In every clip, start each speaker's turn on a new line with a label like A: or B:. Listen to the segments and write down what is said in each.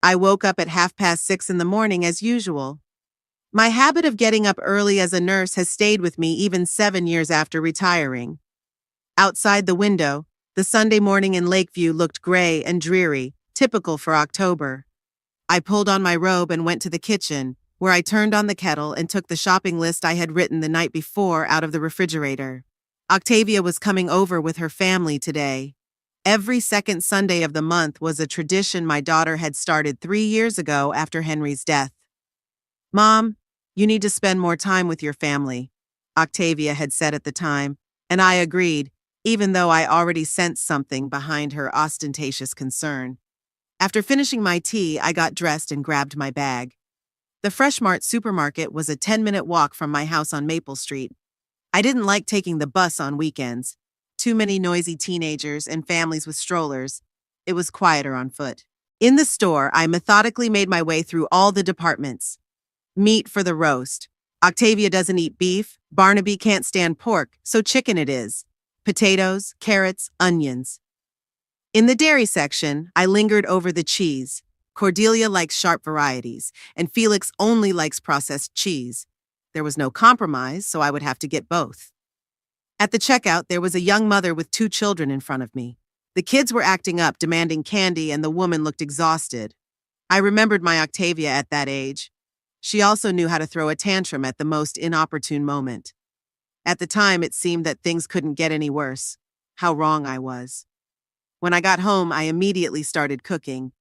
A: I woke up at 6:30 in the morning as usual. My habit of getting up early as a nurse has stayed with me even 7 years after retiring. Outside the window, the Sunday morning in Lakeview looked gray and dreary, typical for October. I pulled on my robe and went to the kitchen, where I turned on the kettle and took the shopping list I had written the night before out of the refrigerator. Octavia was coming over with her family today. Every second Sunday of the month was a tradition my daughter had started 3 years ago after Henry's death. "Mom, you need to spend more time with your family," Octavia had said at the time, and I agreed, even though I already sensed something behind her ostentatious concern. After finishing my tea, I got dressed and grabbed my bag. The Fresh Mart supermarket was a 10-minute walk from my house on Maple Street. I didn't like taking the bus on weekends. Too many noisy teenagers and families with strollers. It was quieter on foot. In the store, I methodically made my way through all the departments. Meat for the roast. Octavia doesn't eat beef. Barnaby can't stand pork, so chicken it is. Potatoes, carrots, onions. In the dairy section, I lingered over the cheese. Cordelia likes sharp varieties, and Felix only likes processed cheese. There was no compromise, so I would have to get both. At the checkout, there was a young mother with 2 children in front of me. The kids were acting up, demanding candy, and the woman looked exhausted. I remembered my Octavia at that age. She also knew how to throw a tantrum at the most inopportune moment. At the time, it seemed that things couldn't get any worse. How wrong I was. When I got home, I immediately started cooking.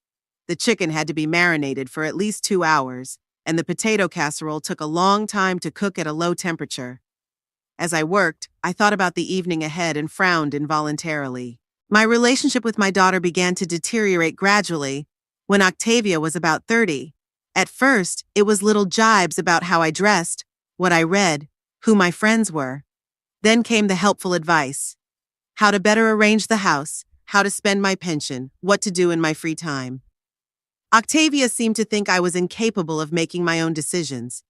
A: The chicken had to be marinated for at least 2 hours, and the potato casserole took a long time to cook at a low temperature. As I worked, I thought about the evening ahead and frowned involuntarily. My relationship with my daughter began to deteriorate gradually when Octavia was about 30. At first, it was little jibes about how I dressed, what I read, who my friends were. Then came the helpful advice. How to better arrange the house, how to spend my pension, what to do in my free time. Octavia seemed to think I was incapable of making my own decisions.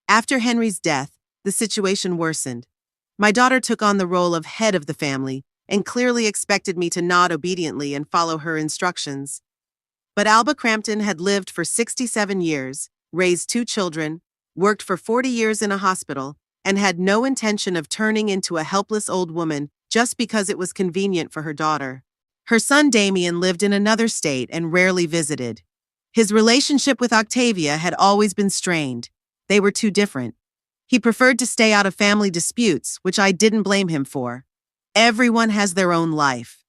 A: After Henry's death, the situation worsened. My daughter took on the role of head of the family and clearly expected me to nod obediently and follow her instructions. But Alba Crampton had lived for 67 years, raised 2 children, worked for 40 years in a hospital, and had no intention of turning into a helpless old woman just because it was convenient for her daughter. Her son Damien lived in another state and rarely visited. His relationship with Octavia had always been strained. They were too different. He preferred to stay out of family disputes, which I didn't blame him for. Everyone has their own life.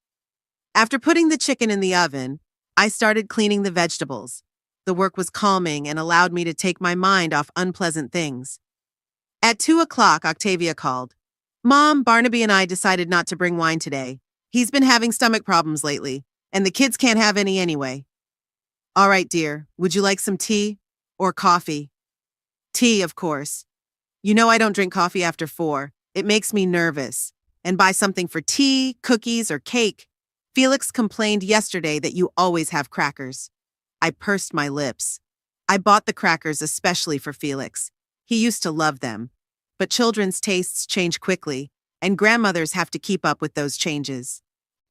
A: After putting the chicken in the oven, I started cleaning the vegetables. The work was calming and allowed me to take my mind off unpleasant things. At 2 o'clock, Octavia called. "Mom, Barnaby and I decided not to bring wine today. He's been having stomach problems lately, and the kids can't have any anyway." "All right, dear. Would you like some tea? Or coffee?" "Tea, of course. You know I don't drink coffee after 4. It makes me nervous. And buy something for tea, cookies, or cake. Felix complained yesterday that you always have crackers." I pursed my lips. I bought the crackers especially for Felix. He used to love them. But children's tastes change quickly, and grandmothers have to keep up with those changes.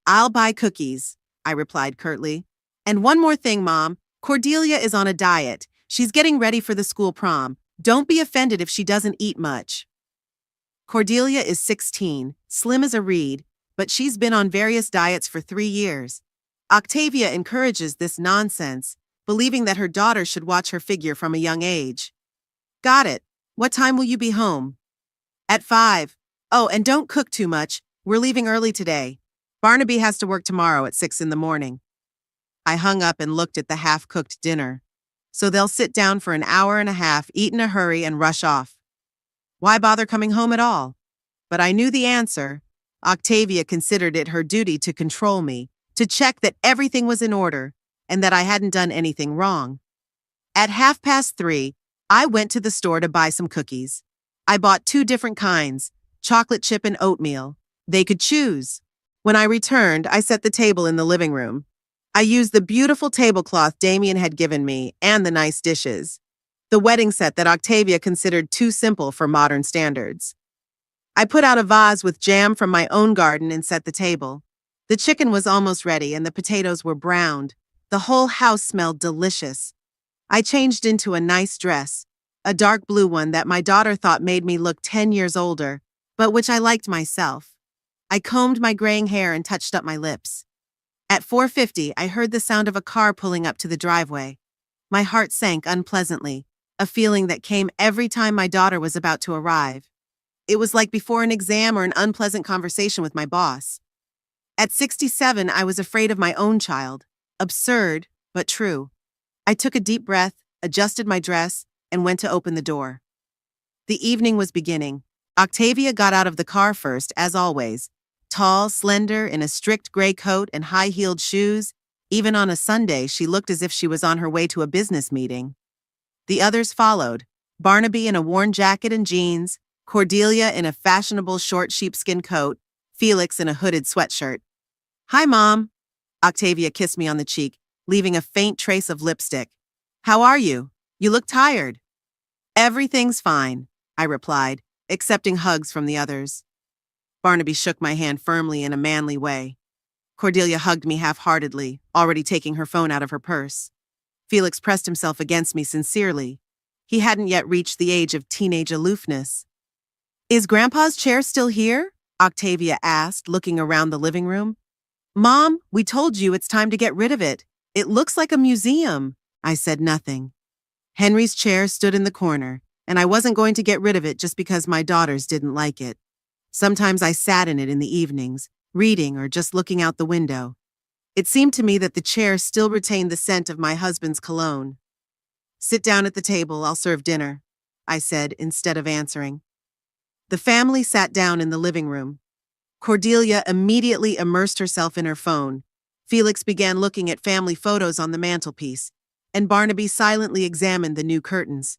A: "I'll buy cookies," I replied curtly. "And one more thing, Mom. Cordelia is on a diet. She's getting ready for the school prom. Don't be offended if she doesn't eat much." Cordelia is 16, slim as a reed, but she's been on various diets for 3 years. Octavia encourages this nonsense, believing that her daughter should watch her figure from a young age. "Got it. What time will you be home?" "At 5. Oh, and don't cook too much. We're leaving early today. Barnaby has to work tomorrow at 6 in the morning." I hung up and looked at the half-cooked dinner. So they'll sit down for an hour and a half, eat in a hurry, and rush off. Why bother coming home at all? But I knew the answer. Octavia considered it her duty to control me, to check that everything was in order, and that I hadn't done anything wrong. At 3:30, I went to the store to buy some cookies. I bought 2 different kinds, chocolate chip and oatmeal. They could choose. When I returned, I set the table in the living room. I used the beautiful tablecloth Damien had given me and the nice dishes. The wedding set that Octavia considered too simple for modern standards. I put out a vase with jam from my own garden and set the table. The chicken was almost ready and the potatoes were browned. The whole house smelled delicious. I changed into a nice dress, a dark blue one that my daughter thought made me look 10 years older, but which I liked myself. I combed my graying hair and touched up my lips. At 4:50, I heard the sound of a car pulling up to the driveway. My heart sank unpleasantly, a feeling that came every time my daughter was about to arrive. It was like before an exam or an unpleasant conversation with my boss. At 67, I was afraid of my own child. Absurd, but true. I took a deep breath, adjusted my dress, and went to open the door. The evening was beginning. Octavia got out of the car first, as always. Tall, slender, in a strict gray coat and high-heeled shoes. Even on a Sunday, she looked as if she was on her way to a business meeting. The others followed. Barnaby in a worn jacket and jeans, Cordelia in a fashionable short sheepskin coat, Felix in a hooded sweatshirt. "Hi, Mom." Octavia kissed me on the cheek, leaving a faint trace of lipstick. "How are you? You look tired." "Everything's fine," I replied, accepting hugs from the others. Barnaby shook my hand firmly in a manly way. Cordelia hugged me half-heartedly, already taking her phone out of her purse. Felix pressed himself against me sincerely. He hadn't yet reached the age of teenage aloofness. "Is Grandpa's chair still here?" Octavia asked, looking around the living room. "Mom, we told you it's time to get rid of it. It looks like a museum." I said nothing. Henry's chair stood in the corner, and I wasn't going to get rid of it just because my daughters didn't like it. Sometimes I sat in it in the evenings, reading or just looking out the window. It seemed to me that the chair still retained the scent of my husband's cologne. "Sit down at the table, I'll serve dinner," I said instead of answering. The family sat down in the living room. Cordelia immediately immersed herself in her phone. Felix began looking at family photos on the mantelpiece, and Barnaby silently examined the new curtains.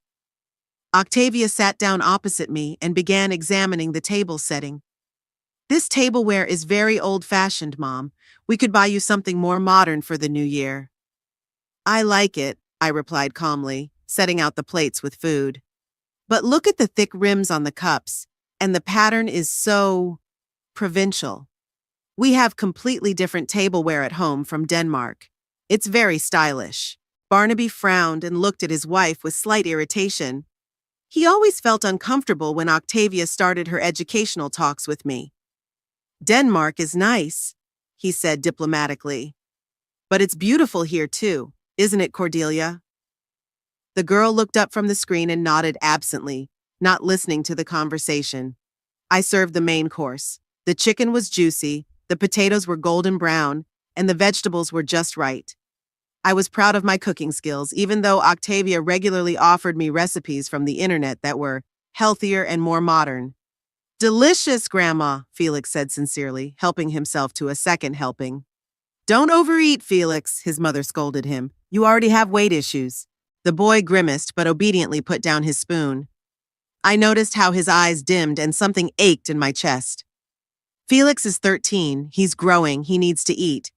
A: Octavia sat down opposite me and began examining the table setting. "This tableware is very old-fashioned, Mom. We could buy you something more modern for the new year." "I like it," I replied calmly, setting out the plates with food. "But look at the thick rims on the cups, and the pattern is so provincial. We have completely different tableware at home from Denmark. It's very stylish." Barnaby frowned and looked at his wife with slight irritation. He always felt uncomfortable when Octavia started her educational talks with me. "Denmark is nice," he said diplomatically. "But it's beautiful here too, isn't it, Cordelia?" The girl looked up from the screen and nodded absently, not listening to the conversation. I served the main course. The chicken was juicy, the potatoes were golden brown, and the vegetables were just right. I was proud of my cooking skills, even though Octavia regularly offered me recipes from the internet that were healthier and more modern. "Delicious, Grandma," Felix said sincerely, helping himself to a second helping. "Don't overeat, Felix," his mother scolded him. "You already have weight issues." The boy grimaced but obediently put down his spoon. I noticed how his eyes dimmed and something ached in my chest. Felix is 13, he's growing, he needs to eat.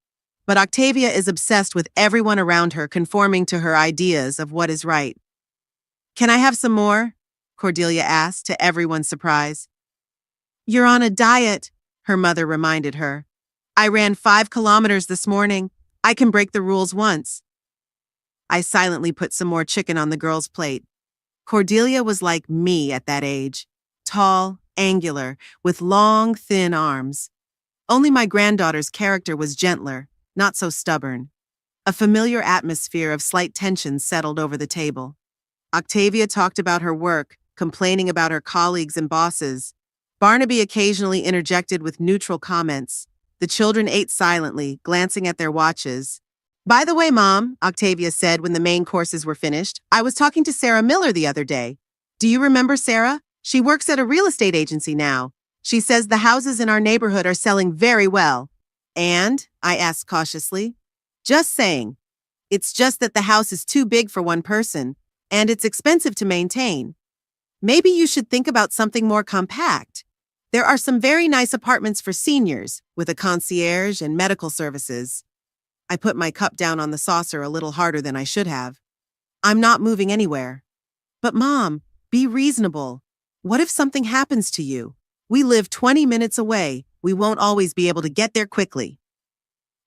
A: But Octavia is obsessed with everyone around her conforming to her ideas of what is right. "Can I have some more?" Cordelia asked, to everyone's surprise. "You're on a diet," her mother reminded her. "I ran 5 kilometers this morning. I can break the rules once." I silently put some more chicken on the girl's plate. Cordelia was like me at that age. Tall, angular, with long, thin arms. Only my granddaughter's character was gentler, not so stubborn. A familiar atmosphere of slight tension settled over the table. Octavia talked about her work, complaining about her colleagues and bosses. Barnaby occasionally interjected with neutral comments. The children ate silently, glancing at their watches. "By the way, Mom," Octavia said when the main courses were finished, "I was talking to Sarah Miller the other day. Do you remember Sarah? She works at a real estate agency now. She says the houses in our neighborhood are selling very well." "And?" I asked cautiously. "Just saying. It's just that the house is too big for one person, and it's expensive to maintain. Maybe you should think about something more compact. There are some very nice apartments for seniors, with a concierge and medical services." I put my cup down on the saucer a little harder than I should have. "I'm not moving anywhere." "But Mom, be reasonable. What if something happens to you? We live 20 minutes away. We won't always be able to get there quickly."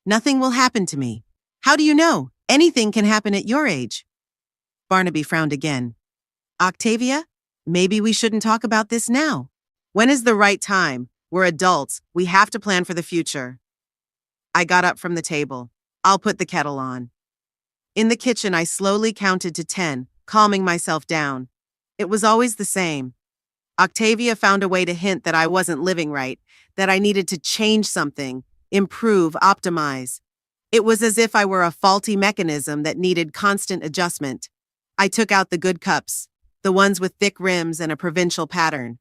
A: "Nothing will happen to me." "How do you know? Anything can happen at your age. Barnaby frowned again. Octavia, maybe we shouldn't talk about this now. When is the right time? We're adults. We have to plan for the future. I got up from the table. I'll put the kettle on. In the kitchen, I slowly counted to 10, calming myself down. It was always the same. Octavia found a way to hint that I wasn't living right, that I needed to change something, improve, optimize. It was as if I were a faulty mechanism that needed constant adjustment. I took out the good cups, the ones with thick rims and a provincial pattern.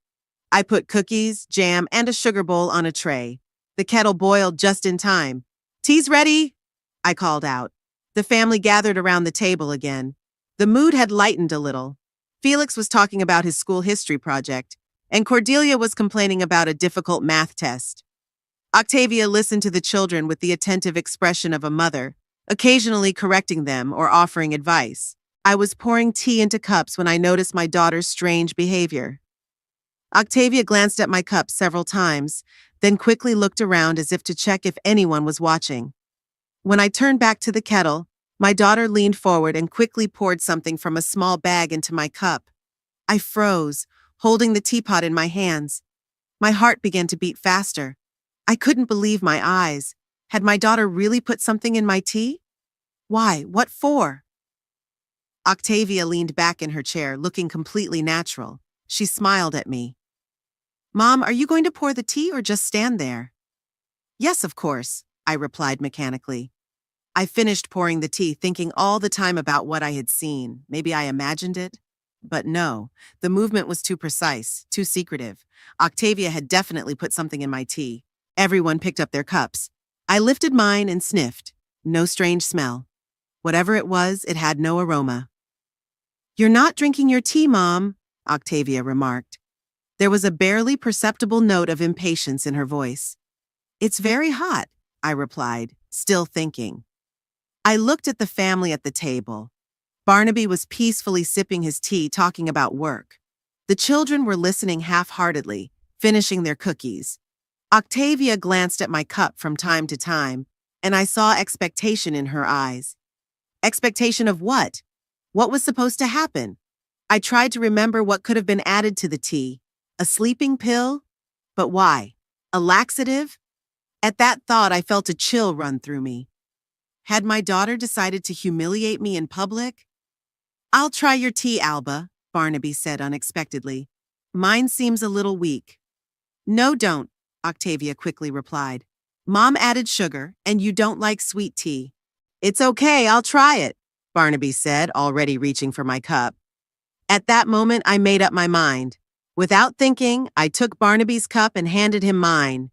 A: I put cookies, jam, and a sugar bowl on a tray. The kettle boiled just in time. "Tea's ready," I called out. The family gathered around the table again. The mood had lightened a little. Felix was talking about his school history project, and Cordelia was complaining about a difficult math test. Octavia listened to the children with the attentive expression of a mother, occasionally correcting them or offering advice. I was pouring tea into cups when I noticed my daughter's strange behavior. Octavia glanced at my cup several times, then quickly looked around as if to check if anyone was watching. When I turned back to the kettle, my daughter leaned forward and quickly poured something from a small bag into my cup. I froze, holding the teapot in my hands. My heart began to beat faster. I couldn't believe my eyes. Had my daughter really put something in my tea? Why? What for? Octavia leaned back in her chair, looking completely natural. She smiled at me. "Mom, are you going to pour the tea or just stand there?" "Yes, of course," I replied mechanically. I finished pouring the tea, thinking all the time about what I had seen. Maybe I imagined it? But no, the movement was too precise, too secretive. Octavia had definitely put something in my tea. Everyone picked up their cups. I lifted mine and sniffed. No strange smell. Whatever it was, it had no aroma. "You're not drinking your tea, Mom," Octavia remarked. There was a barely perceptible note of impatience in her voice. "It's very hot," I replied, still thinking. I looked at the family at the table. Barnaby was peacefully sipping his tea, talking about work. The children were listening half-heartedly, finishing their cookies. Octavia glanced at my cup from time to time, and I saw expectation in her eyes. Expectation of what? What was supposed to happen? I tried to remember what could have been added to the tea. A sleeping pill? But why? A laxative? At that thought, I felt a chill run through me. Had my daughter decided to humiliate me in public? "I'll try your tea, Alba," Barnaby said unexpectedly. "Mine seems a little weak." "No, don't," Octavia quickly replied. "Mom added sugar, and you don't like sweet tea." "It's okay, I'll try it," Barnaby said, already reaching for my cup. At that moment, I made up my mind. Without thinking, I took Barnaby's cup and handed him mine.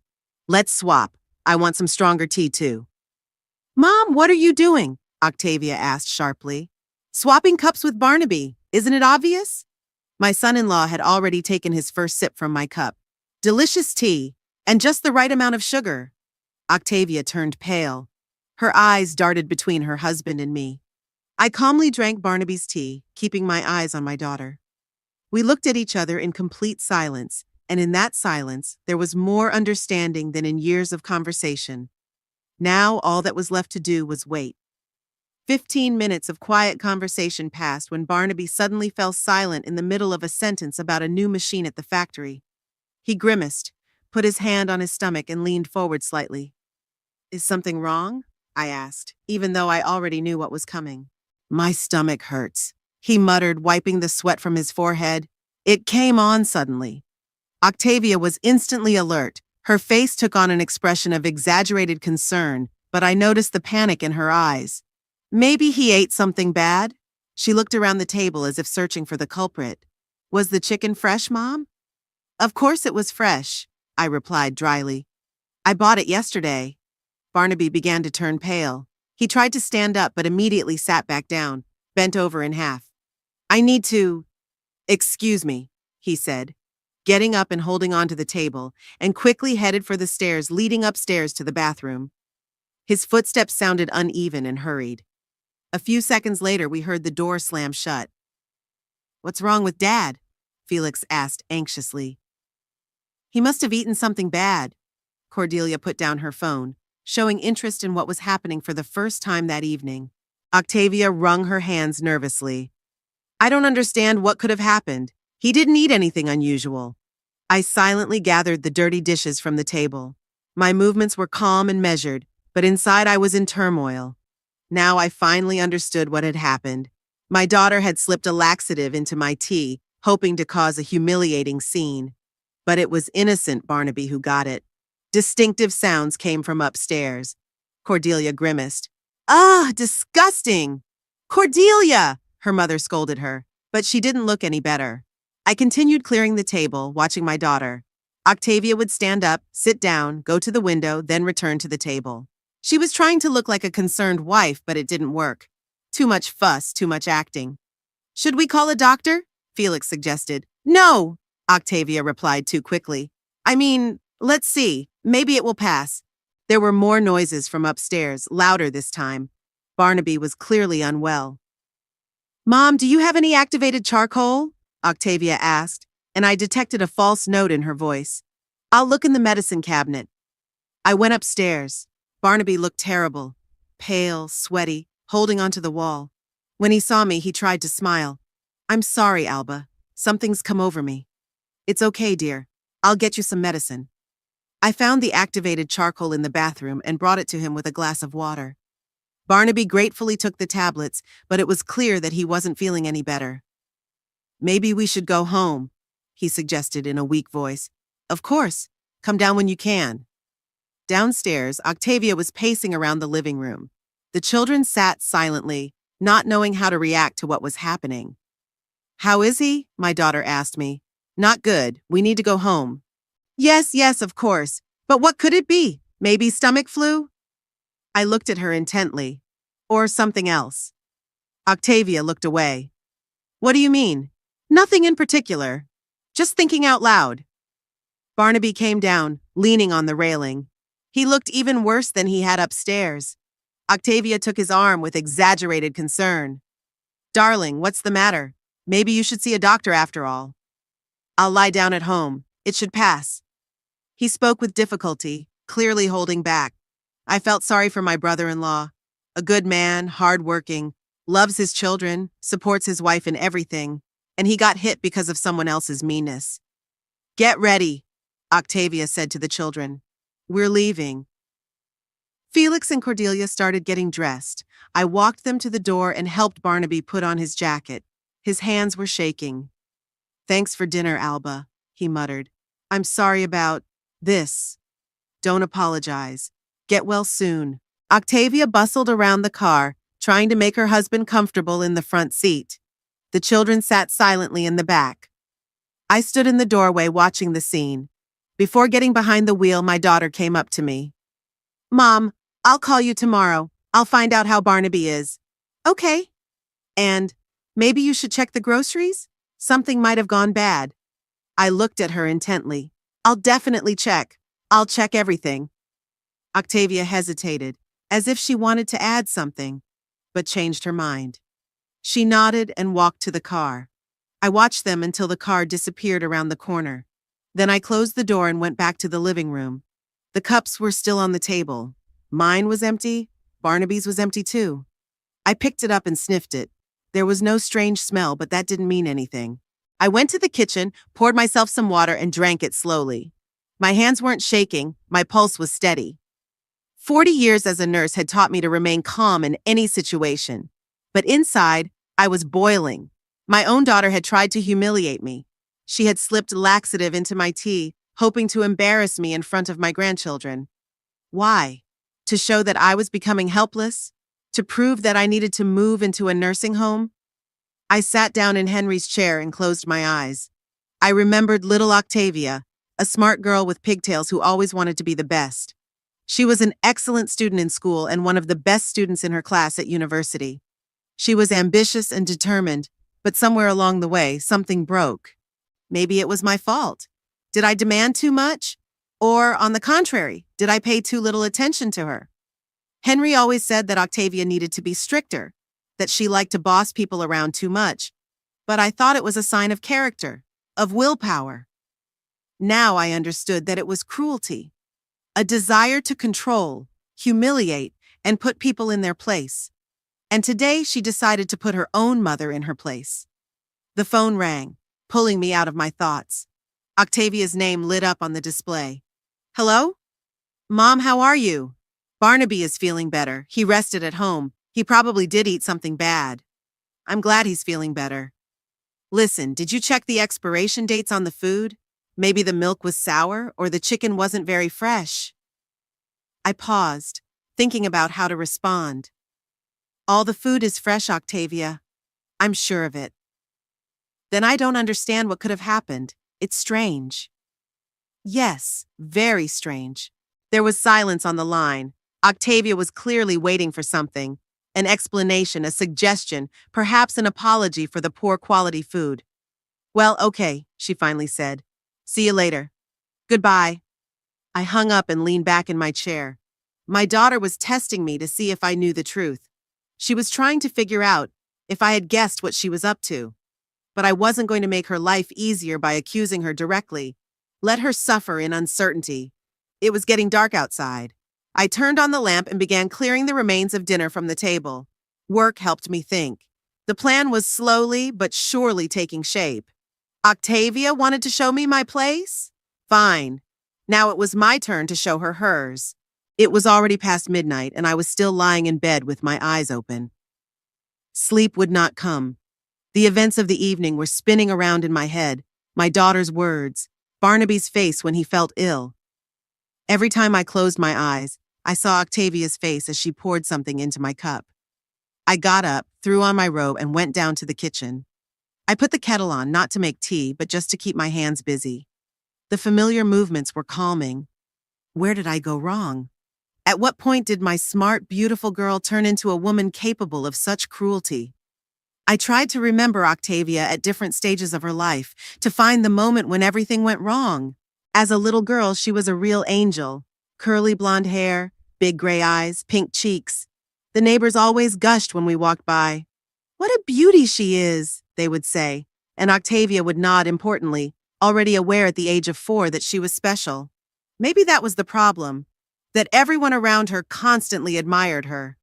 A: "Let's swap. I want some stronger tea, too." "Mom, what are you doing?" Octavia asked sharply. "Swapping cups with Barnaby. Isn't it obvious?" My son-in-law had already taken his first sip from my cup. Delicious tea, and just the right amount of sugar. Octavia turned pale. Her eyes darted between her husband and me. I calmly drank Barnaby's tea, keeping my eyes on my daughter. We looked at each other in complete silence, and in that silence, there was more understanding than in years of conversation. Now, all that was left to do was wait. 15 minutes of quiet conversation passed when Barnaby suddenly fell silent in the middle of a sentence about a new machine at the factory. He grimaced, put his hand on his stomach, and leaned forward slightly. "Is something wrong?" I asked, even though I already knew what was coming. "My stomach hurts," he muttered, wiping the sweat from his forehead. It came on suddenly. Octavia was instantly alert. Her face took on an expression of exaggerated concern, but I noticed the panic in her eyes. "Maybe he ate something bad?" She looked around the table as if searching for the culprit. "Was the chicken fresh, Mom?" "Of course it was fresh," I replied dryly. "I bought it yesterday." Barnaby began to turn pale. He tried to stand up but immediately sat back down, bent over in half. "I need to—" "Excuse me," he said, getting up and holding onto the table, and quickly headed for the stairs leading upstairs to the bathroom. His footsteps sounded uneven and hurried. A few seconds later, we heard the door slam shut. "What's wrong with Dad?" Felix asked anxiously. "He must have eaten something bad." Cordelia put down her phone, showing interest in what was happening for the first time that evening. Octavia wrung her hands nervously. I don't understand what could have happened. He didn't eat anything unusual. I silently gathered the dirty dishes from the table. My movements were calm and measured, but inside I was in turmoil. Now I finally understood what had happened. My daughter had slipped a laxative into my tea, hoping to cause a humiliating scene. But it was innocent Barnaby who got it. Distinctive sounds came from upstairs. Cordelia grimaced. Ah, disgusting! Cordelia! Her mother scolded her, but she didn't look any better. I continued clearing the table, watching my daughter. Octavia would stand up, sit down, go to the window, then return to the table. She was trying to look like a concerned wife, but it didn't work. Too much fuss, too much acting. Should we call a doctor? Felix suggested. No, Octavia replied too quickly. I mean, let's see. Maybe it will pass. There were more noises from upstairs, louder this time. Barnaby was clearly unwell. Mom, do you have any activated charcoal? Octavia asked, and I detected a false note in her voice. I'll look in the medicine cabinet. I went upstairs. Barnaby looked terrible, pale, sweaty, holding onto the wall. When he saw me, he tried to smile. I'm sorry, Alba. Something's come over me. It's okay, dear. I'll get you some medicine. I found the activated charcoal in the bathroom and brought it to him with a glass of water. Barnaby gratefully took the tablets, but it was clear that he wasn't feeling any better. Maybe we should go home, he suggested in a weak voice. Of course. Come down when you can. Downstairs, Octavia was pacing around the living room. The children sat silently, not knowing how to react to what was happening. How is he? My daughter asked me. Not good. We need to go home. Yes, of course. But what could it be? Maybe stomach flu? I looked at her intently. Or something else. Octavia looked away. What do you mean? Nothing in particular. Just thinking out loud. Barnaby came down, leaning on the railing. He looked even worse than he had upstairs. Octavia took his arm with exaggerated concern. Darling, what's the matter? Maybe you should see a doctor after all. I'll lie down at home. It should pass. He spoke with difficulty, clearly holding back. I felt sorry for my brother-in-law. A good man, hard-working, loves his children, supports his wife in everything, and he got hit because of someone else's meanness. Get ready, Octavia said to the children. We're leaving. Felix and Cordelia started getting dressed. I walked them to the door and helped Barnaby put on his jacket. His hands were shaking. Thanks for dinner, Alba, he muttered. I'm sorry about this. Don't apologize. Get well soon. Octavia bustled around the car, trying to make her husband comfortable in the front seat. The children sat silently in the back. I stood in the doorway watching the scene. Before getting behind the wheel, my daughter came up to me. Mom, I'll call you tomorrow. I'll find out how Barnaby is. Okay. And maybe you should check the groceries? Something might have gone bad. I looked at her intently. I'll definitely check. I'll check everything. Octavia hesitated, as if she wanted to add something, but changed her mind. She nodded and walked to the car. I watched them until the car disappeared around the corner. Then I closed the door and went back to the living room. The cups were still on the table. Mine was empty. Barnaby's was empty too. I picked it up and sniffed it. There was no strange smell, but that didn't mean anything. I went to the kitchen, poured myself some water, and drank it slowly. My hands weren't shaking. My pulse was steady. 40 years as a nurse had taught me to remain calm in any situation. But inside, I was boiling. My own daughter had tried to humiliate me. She had slipped laxative into my tea, hoping to embarrass me in front of my grandchildren. Why? To show that I was becoming helpless? To prove that I needed to move into a nursing home? I sat down in Henry's chair and closed my eyes. I remembered little Octavia, a smart girl with pigtails who always wanted to be the best. She was an excellent student in school and one of the best students in her class at university. She was ambitious and determined, but somewhere along the way, something broke. Maybe it was my fault. Did I demand too much? Or, on the contrary, did I pay too little attention to her? Henry always said that Octavia needed to be stricter, that she liked to boss people around too much. But I thought it was a sign of character, of willpower. Now I understood that it was cruelty, a desire to control, humiliate, and put people in their place. And today she decided to put her own mother in her place. The phone rang, pulling me out of my thoughts. Octavia's name lit up on the display. Hello? Mom, how are you? Barnaby is feeling better. He rested at home. He probably did eat something bad. I'm glad he's feeling better. Listen, did you check the expiration dates on the food? Maybe the milk was sour or the chicken wasn't very fresh. I paused, thinking about how to respond. All the food is fresh, Octavia. I'm sure of it. Then I don't understand what could have happened. It's strange. Yes, very strange. There was silence on the line. Octavia was clearly waiting for something. An explanation, a suggestion, perhaps an apology for the poor quality food. Well, okay, she finally said. See you later. Goodbye. I hung up and leaned back in my chair. My daughter was testing me to see if I knew the truth. She was trying to figure out if I had guessed what she was up to. But I wasn't going to make her life easier by accusing her directly. Let her suffer in uncertainty. It was getting dark outside. I turned on the lamp and began clearing the remains of dinner from the table. Work helped me think. The plan was slowly but surely taking shape. Octavia wanted to show me my place? Fine. Now it was my turn to show her hers. It was already past midnight and I was still lying in bed with my eyes open. Sleep would not come. The events of the evening were spinning around in my head, my daughter's words, Barnaby's face when he felt ill. Every time I closed my eyes, I saw Octavia's face as she poured something into my cup. I got up, threw on my robe, and went down to the kitchen. I put the kettle on, not to make tea, but just to keep my hands busy. The familiar movements were calming. Where did I go wrong? At what point did my smart, beautiful girl turn into a woman capable of such cruelty? I tried to remember Octavia at different stages of her life, to find the moment when everything went wrong. As a little girl, she was a real angel. Curly blonde hair, big gray eyes, pink cheeks. The neighbors always gushed when we walked by. What a beauty she is, they would say, and Octavia would nod importantly, already aware at the age of 4 that she was special. Maybe that was the problem, that everyone around her constantly admired her.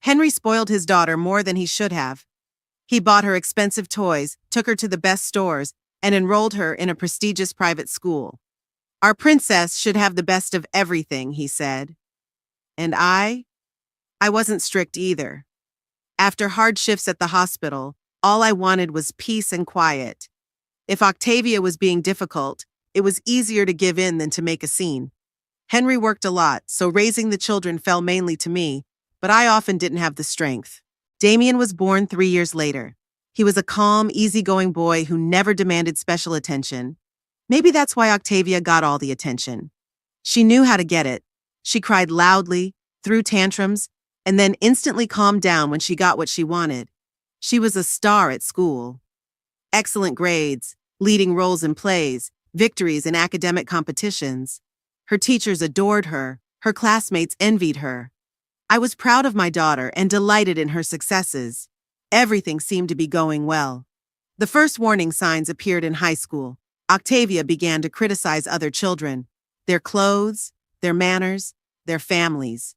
A: Henry spoiled his daughter more than he should have. He bought her expensive toys, took her to the best stores, and enrolled her in a prestigious private school. Our princess should have the best of everything, he said. And I wasn't strict either. After hard shifts at the hospital, all I wanted was peace and quiet. If Octavia was being difficult, it was easier to give in than to make a scene. Henry worked a lot, so raising the children fell mainly to me, but I often didn't have the strength. Damien was born 3 years later. He was a calm, easygoing boy who never demanded special attention. Maybe that's why Octavia got all the attention. She knew how to get it. She cried loudly, threw tantrums, and then instantly calmed down when she got what she wanted. She was a star at school. Excellent grades, leading roles in plays, victories in academic competitions. Her teachers adored her. Her classmates envied her. I was proud of my daughter and delighted in her successes. Everything seemed to be going well. The first warning signs appeared in high school. Octavia began to criticize other children, their clothes, their manners, their families.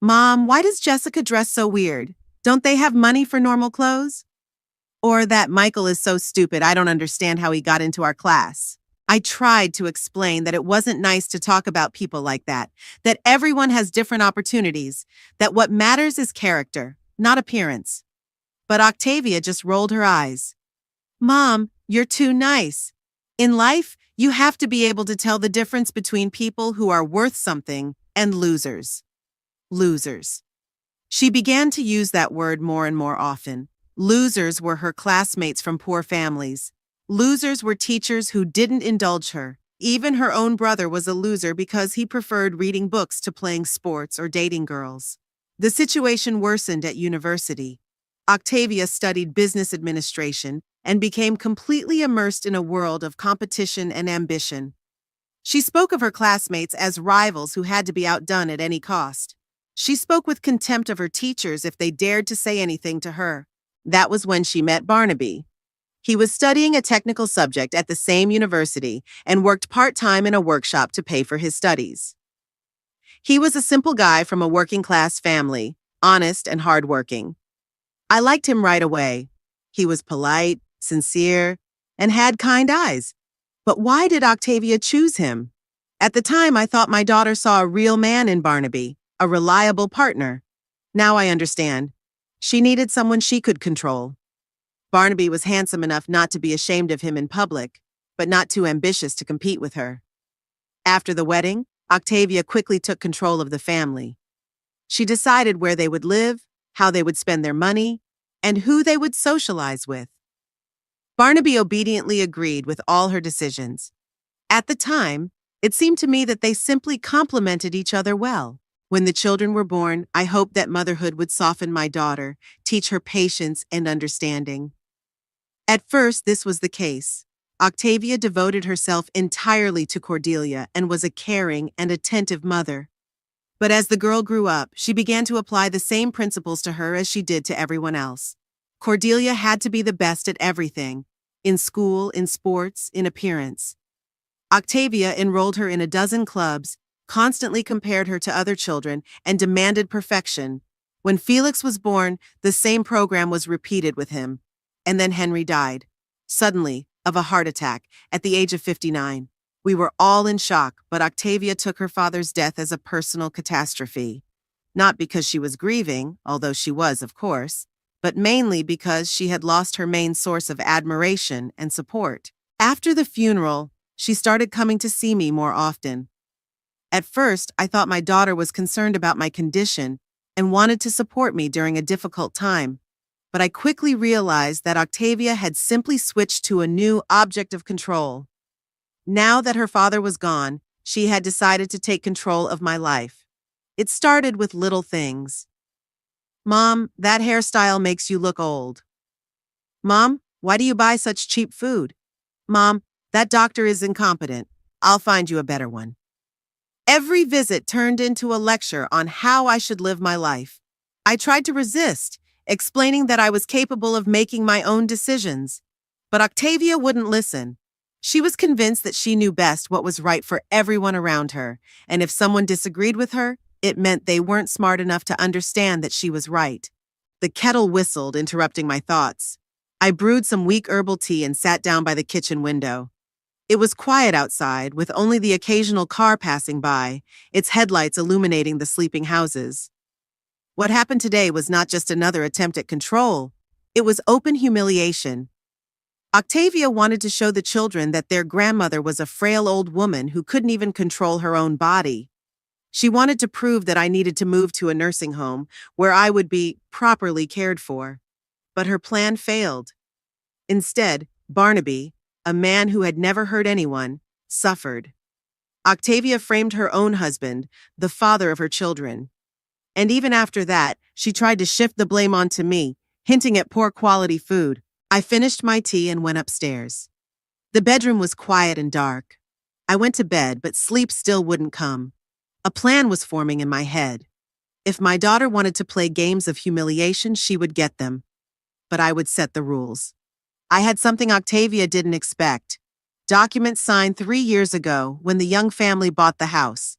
A: Mom, why does Jessica dress so weird? Don't they have money for normal clothes? Or that Michael is so stupid, I don't understand how he got into our class. I tried to explain that it wasn't nice to talk about people like that everyone has different opportunities, that what matters is character, not appearance. But Octavia just rolled her eyes. Mom, you're too nice. In life, you have to be able to tell the difference between people who are worth something and losers. Losers. She began to use that word more and more often. Losers were her classmates from poor families. Losers were teachers who didn't indulge her. Even her own brother was a loser because he preferred reading books to playing sports or dating girls. The situation worsened at university. Octavia studied business administration and became completely immersed in a world of competition and ambition. She spoke of her classmates as rivals who had to be outdone at any cost. She spoke with contempt of her teachers if they dared to say anything to her. That was when she met Barnaby. He was studying a technical subject at the same university and worked part-time in a workshop to pay for his studies. He was a simple guy from a working-class family, honest and hardworking. I liked him right away. He was polite, sincere, and had kind eyes. But why did Octavia choose him? At the time, I thought my daughter saw a real man in Barnaby, a reliable partner. Now I understand. She needed someone she could control. Barnaby was handsome enough not to be ashamed of him in public, but not too ambitious to compete with her. After the wedding, Octavia quickly took control of the family. She decided where they would live, how they would spend their money, and who they would socialize with. Barnaby obediently agreed with all her decisions. At the time, it seemed to me that they simply complemented each other well. When the children were born, I hoped that motherhood would soften my daughter, teach her patience and understanding. At first, this was the case. Octavia devoted herself entirely to Cordelia and was a caring and attentive mother. But as the girl grew up, she began to apply the same principles to her as she did to everyone else. Cordelia had to be the best at everything, in school, in sports, in appearance. Octavia enrolled her in a dozen clubs, constantly compared her to other children, and demanded perfection. When Felix was born, the same program was repeated with him. And then Henry died, suddenly, of a heart attack, at the age of 59. We were all in shock, but Octavia took her father's death as a personal catastrophe. Not because she was grieving, although she was, of course, but mainly because she had lost her main source of admiration and support. After the funeral, she started coming to see me more often. At first, I thought my daughter was concerned about my condition and wanted to support me during a difficult time. But I quickly realized that Octavia had simply switched to a new object of control. Now that her father was gone, she had decided to take control of my life. It started with little things. "Mom, that hairstyle makes you look old." "Mom, why do you buy such cheap food?" "Mom, that doctor is incompetent. I'll find you a better one." Every visit turned into a lecture on how I should live my life. I tried to resist, explaining that I was capable of making my own decisions. But Octavia wouldn't listen. She was convinced that she knew best what was right for everyone around her, and if someone disagreed with her, it meant they weren't smart enough to understand that she was right. The kettle whistled, interrupting my thoughts. I brewed some weak herbal tea and sat down by the kitchen window. It was quiet outside, with only the occasional car passing by, its headlights illuminating the sleeping houses. What happened today was not just another attempt at control. It was open humiliation. Octavia wanted to show the children that their grandmother was a frail old woman who couldn't even control her own body. She wanted to prove that I needed to move to a nursing home where I would be properly cared for. But her plan failed. Instead, Barnaby, a man who had never hurt anyone, suffered. Octavia framed her own husband, the father of her children. And even after that, she tried to shift the blame onto me, hinting at poor quality food. I finished my tea and went upstairs. The bedroom was quiet and dark. I went to bed, but sleep still wouldn't come. A plan was forming in my head. If my daughter wanted to play games of humiliation, she would get them. But I would set the rules. I had something Octavia didn't expect. Documents signed 3 years ago when the young family bought the house.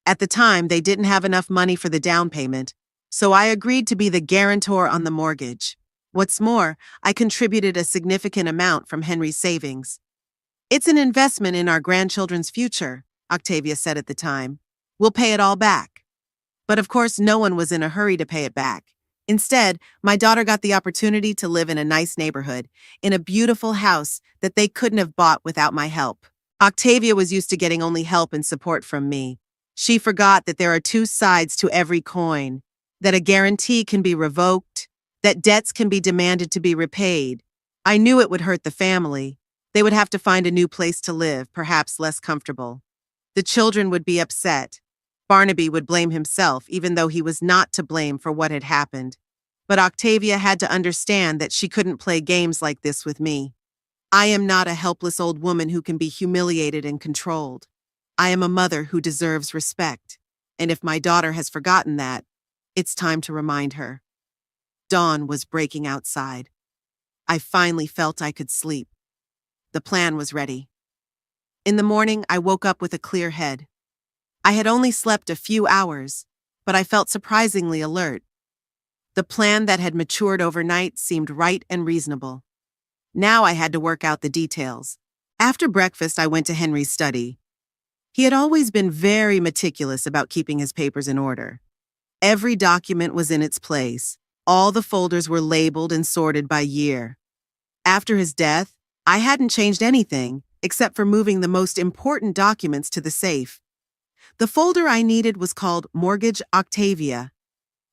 A: At the time, they didn't have enough money for the down payment, so I agreed to be the guarantor on the mortgage. What's more, I contributed a significant amount from Henry's savings. "It's an investment in our grandchildren's future," Octavia said at the time. "We'll pay it all back." But of course, no one was in a hurry to pay it back. Instead, my daughter got the opportunity to live in a nice neighborhood, in a beautiful house that they couldn't have bought without my help. Octavia was used to getting only help and support from me. She forgot that there are two sides to every coin, that a guarantee can be revoked, that debts can be demanded to be repaid. I knew it would hurt the family. They would have to find a new place to live, perhaps less comfortable. The children would be upset. Barnaby would blame himself, even though he was not to blame for what had happened. But Octavia had to understand that she couldn't play games like this with me. I am not a helpless old woman who can be humiliated and controlled. I am a mother who deserves respect. And if my daughter has forgotten that, it's time to remind her. Dawn was breaking outside. I finally felt I could sleep. The plan was ready. In the morning, I woke up with a clear head. I had only slept a few hours, but I felt surprisingly alert. The plan that had matured overnight seemed right and reasonable. Now I had to work out the details. After breakfast, I went to Henry's study. He had always been very meticulous about keeping his papers in order. Every document was in its place. All the folders were labeled and sorted by year. After his death, I hadn't changed anything except for moving the most important documents to the safe. The folder I needed was called Mortgage Octavia.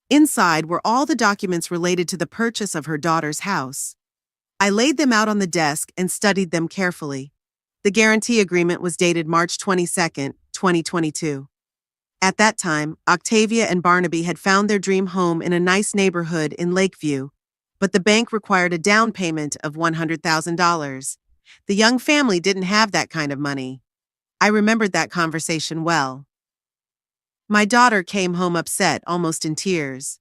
A: Inside were all the documents related to the purchase of her daughter's house. I laid them out on the desk and studied them carefully. The guarantee agreement was dated March 22, 2022. At that time, Octavia and Barnaby had found their dream home in a nice neighborhood in Lakeview, but the bank required a down payment of $100,000. The young family didn't have that kind of money. I remembered that conversation well. My daughter came home upset, almost in tears.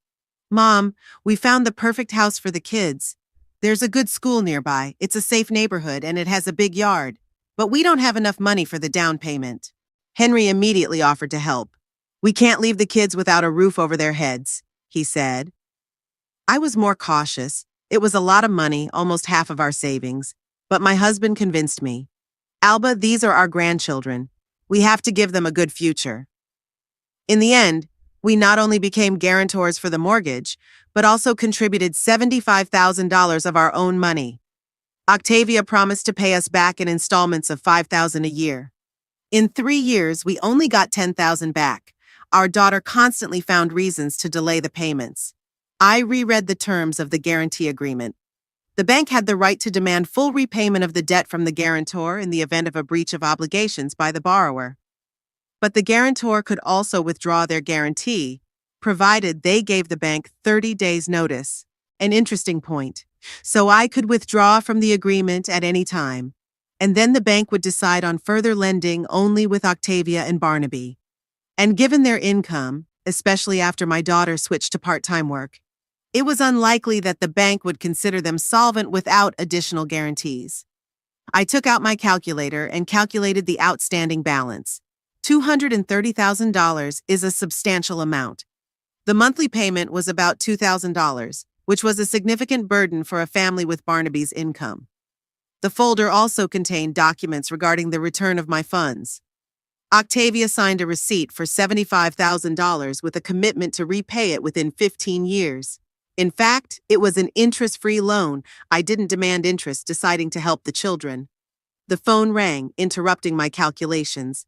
A: "Mom, we found the perfect house for the kids. There's a good school nearby, it's a safe neighborhood, and it has a big yard. But we don't have enough money for the down payment." Henry immediately offered to help. "We can't leave the kids without a roof over their heads," he said. I was more cautious. It was a lot of money, almost half of our savings, but my husband convinced me. "Alba, these are our grandchildren. We have to give them a good future." In the end, we not only became guarantors for the mortgage, but also contributed $75,000 of our own money. Octavia promised to pay us back in installments of $5,000 a year. In 3 years, we only got $10,000 back. Our daughter constantly found reasons to delay the payments. I reread the terms of the guarantee agreement. The bank had the right to demand full repayment of the debt from the guarantor in the event of a breach of obligations by the borrower. But the guarantor could also withdraw their guarantee, provided they gave the bank 30 days' notice. An interesting point. So I could withdraw from the agreement at any time, and then the bank would decide on further lending only with Octavia and Barnaby. And given their income, especially after my daughter switched to part-time work, it was unlikely that the bank would consider them solvent without additional guarantees. I took out my calculator and calculated the outstanding balance. $230,000 is a substantial amount. The monthly payment was about $2,000, which was a significant burden for a family with Barnaby's income. The folder also contained documents regarding the return of my funds. Octavia signed a receipt for $75,000 with a commitment to repay it within 15 years. In fact, it was an interest-free loan. I didn't demand interest, deciding to help the children. The phone rang, interrupting my calculations.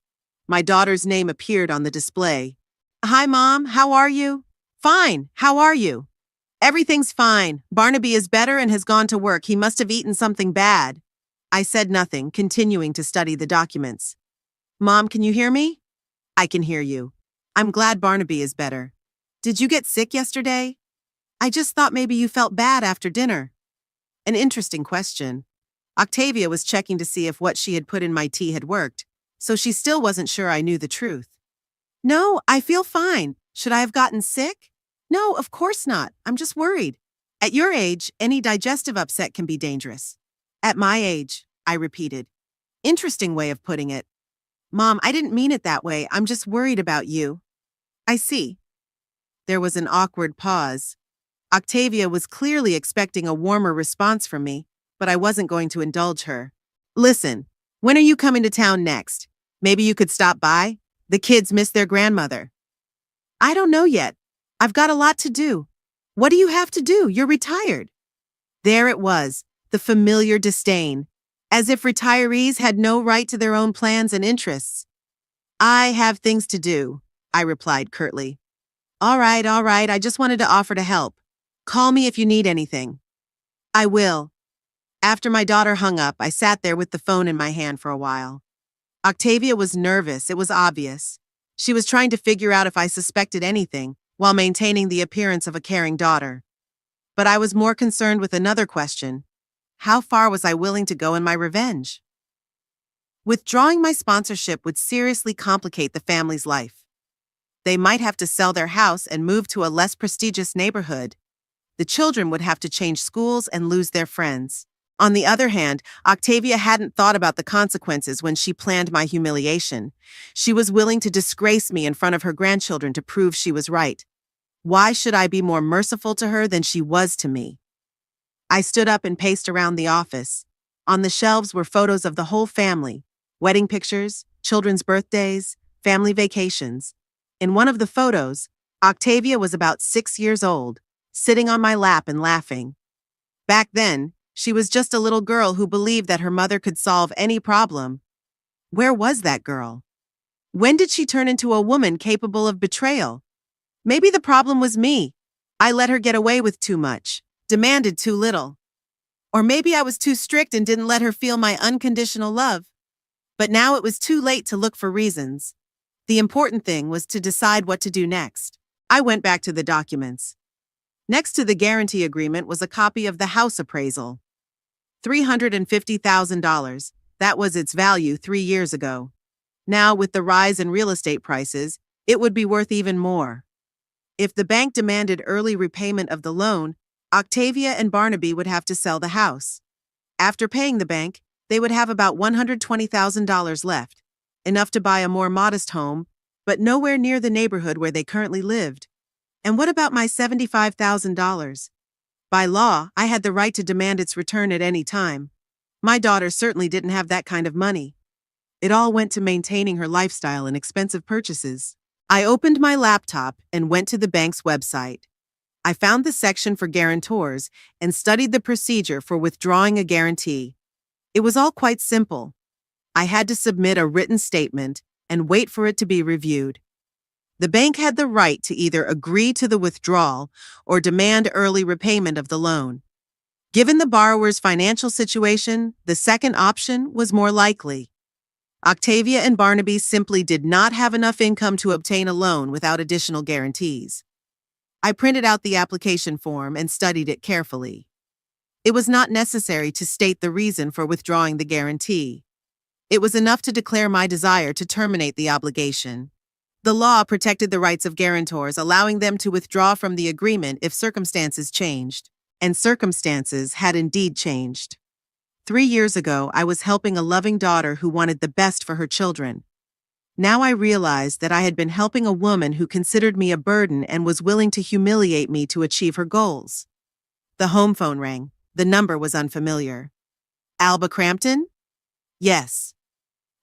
A: My daughter's name appeared on the display. "Hi, Mom. How are you?" "Fine. How are you?" "Everything's fine. Barnaby is better and has gone to work. He must have eaten something bad." I said nothing, continuing to study the documents. "Mom, can you hear me?" "I can hear you. I'm glad Barnaby is better. Did you get sick yesterday?" "I just thought maybe you felt bad after dinner." An interesting question. Octavia was checking to see if what she had put in my tea had worked, so she still wasn't sure I knew the truth. "No, I feel fine. Should I have gotten sick?" "No, of course not. I'm just worried. At your age, any digestive upset can be dangerous." "At my age," I repeated. Interesting way of putting it. "Mom, I didn't mean it that way. I'm just worried about you." "I see." There was an awkward pause. Octavia was clearly expecting a warmer response from me, but I wasn't going to indulge her. "Listen, when are you coming to town next? Maybe you could stop by? The kids miss their grandmother." "I don't know yet. I've got a lot to do." "What do you have to do? You're retired." There it was, the familiar disdain, as if retirees had no right to their own plans and interests. "I have things to do," I replied curtly. All right, I just wanted to offer to help. Call me if you need anything." "I will." After my daughter hung up, I sat there with the phone in my hand for a while. Octavia was nervous, it was obvious. She was trying to figure out if I suspected anything, while maintaining the appearance of a caring daughter. But I was more concerned with another question. How far was I willing to go in my revenge? Withdrawing my sponsorship would seriously complicate the family's life. They might have to sell their house and move to a less prestigious neighborhood. The children would have to change schools and lose their friends. On the other hand, Octavia hadn't thought about the consequences when she planned my humiliation. She was willing to disgrace me in front of her grandchildren to prove she was right. Why should I be more merciful to her than she was to me? I stood up and paced around the office. On the shelves were photos of the whole family, wedding pictures, children's birthdays, family vacations. In one of the photos, Octavia was about 6 years old, sitting on my lap and laughing. Back then, she was just a little girl who believed that her mother could solve any problem. Where was that girl? When did she turn into a woman capable of betrayal? Maybe the problem was me. I let her get away with too much, demanded too little. Or maybe I was too strict and didn't let her feel my unconditional love. But now it was too late to look for reasons. The important thing was to decide what to do next. I went back to the documents. Next to the guarantee agreement was a copy of the house appraisal. $350,000. That was its value 3 years ago. Now, with the rise in real estate prices, it would be worth even more. If the bank demanded early repayment of the loan, Octavia and Barnaby would have to sell the house. After paying the bank, they would have about $120,000 left, enough to buy a more modest home, but nowhere near the neighborhood where they currently lived. And what about my $75,000? By law, I had the right to demand its return at any time. My daughter certainly didn't have that kind of money. It all went to maintaining her lifestyle and expensive purchases. I opened my laptop and went to the bank's website. I found the section for guarantors and studied the procedure for withdrawing a guarantee. It was all quite simple. I had to submit a written statement and wait for it to be reviewed. The bank had the right to either agree to the withdrawal or demand early repayment of the loan. Given the borrower's financial situation, the second option was more likely. Octavia and Barnaby simply did not have enough income to obtain a loan without additional guarantees. I printed out the application form and studied it carefully. It was not necessary to state the reason for withdrawing the guarantee. It was enough to declare my desire to terminate the obligation. The law protected the rights of guarantors, allowing them to withdraw from the agreement if circumstances changed. And circumstances had indeed changed. 3 years ago, I was helping a loving daughter who wanted the best for her children. Now I realized that I had been helping a woman who considered me a burden and was willing to humiliate me to achieve her goals. The home phone rang. The number was unfamiliar. Alba Crampton? Yes.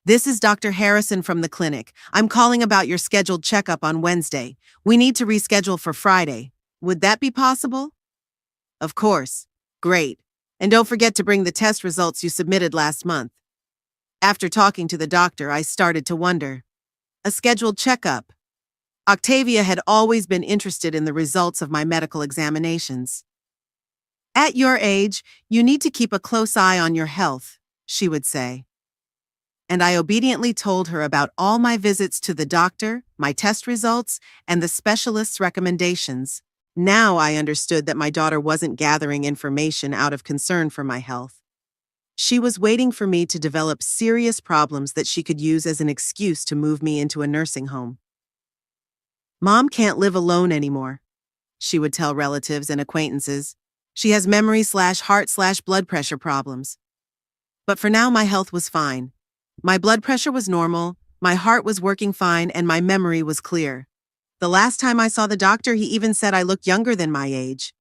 A: This is Dr. Harrison from the clinic. I'm calling about your scheduled checkup on Wednesday. We need to reschedule for Friday. Would that be possible? Of course. Great. And don't forget to bring the test results you submitted last month. After talking to the doctor, I started to wonder. A scheduled checkup. Octavia had always been interested in the results of my medical examinations. At your age, you need to keep a close eye on your health, she would say. And I obediently told her about all my visits to the doctor, my test results, and the specialist's recommendations. Now I understood that my daughter wasn't gathering information out of concern for my health. She was waiting for me to develop serious problems that she could use as an excuse to move me into a nursing home. Mom can't live alone anymore, she would tell relatives and acquaintances. She has memory/heart/blood pressure problems. But for now, my health was fine. My blood pressure was normal, my heart was working fine, and my memory was clear. The last time I saw the doctor, he even said I looked younger than my age.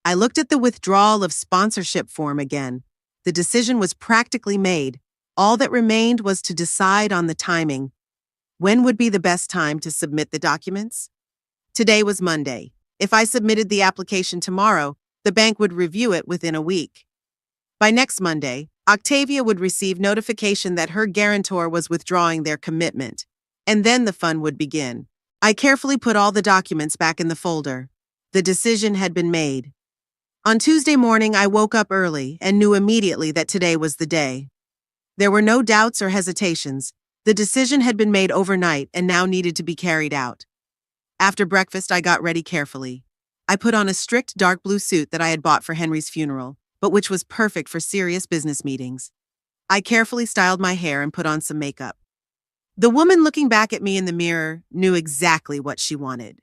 A: I looked at the withdrawal of sponsorship form again. The decision was practically made. All that remained was to decide on the timing. When would be the best time to submit the documents? Today was Monday. If I submitted the application tomorrow, the bank would review it within a week. By next Monday, Octavia would receive notification that her guarantor was withdrawing their commitment. And then the fun would begin. I carefully put all the documents back in the folder. The decision had been made. On Tuesday morning, I woke up early and knew immediately that today was the day. There were no doubts or hesitations. The decision had been made overnight and now needed to be carried out. After breakfast, I got ready carefully. I put on a strict dark blue suit that I had bought for Henry's funeral, but which was perfect for serious business meetings. I carefully styled my hair and put on some makeup. The woman looking back at me in the mirror knew exactly what she wanted.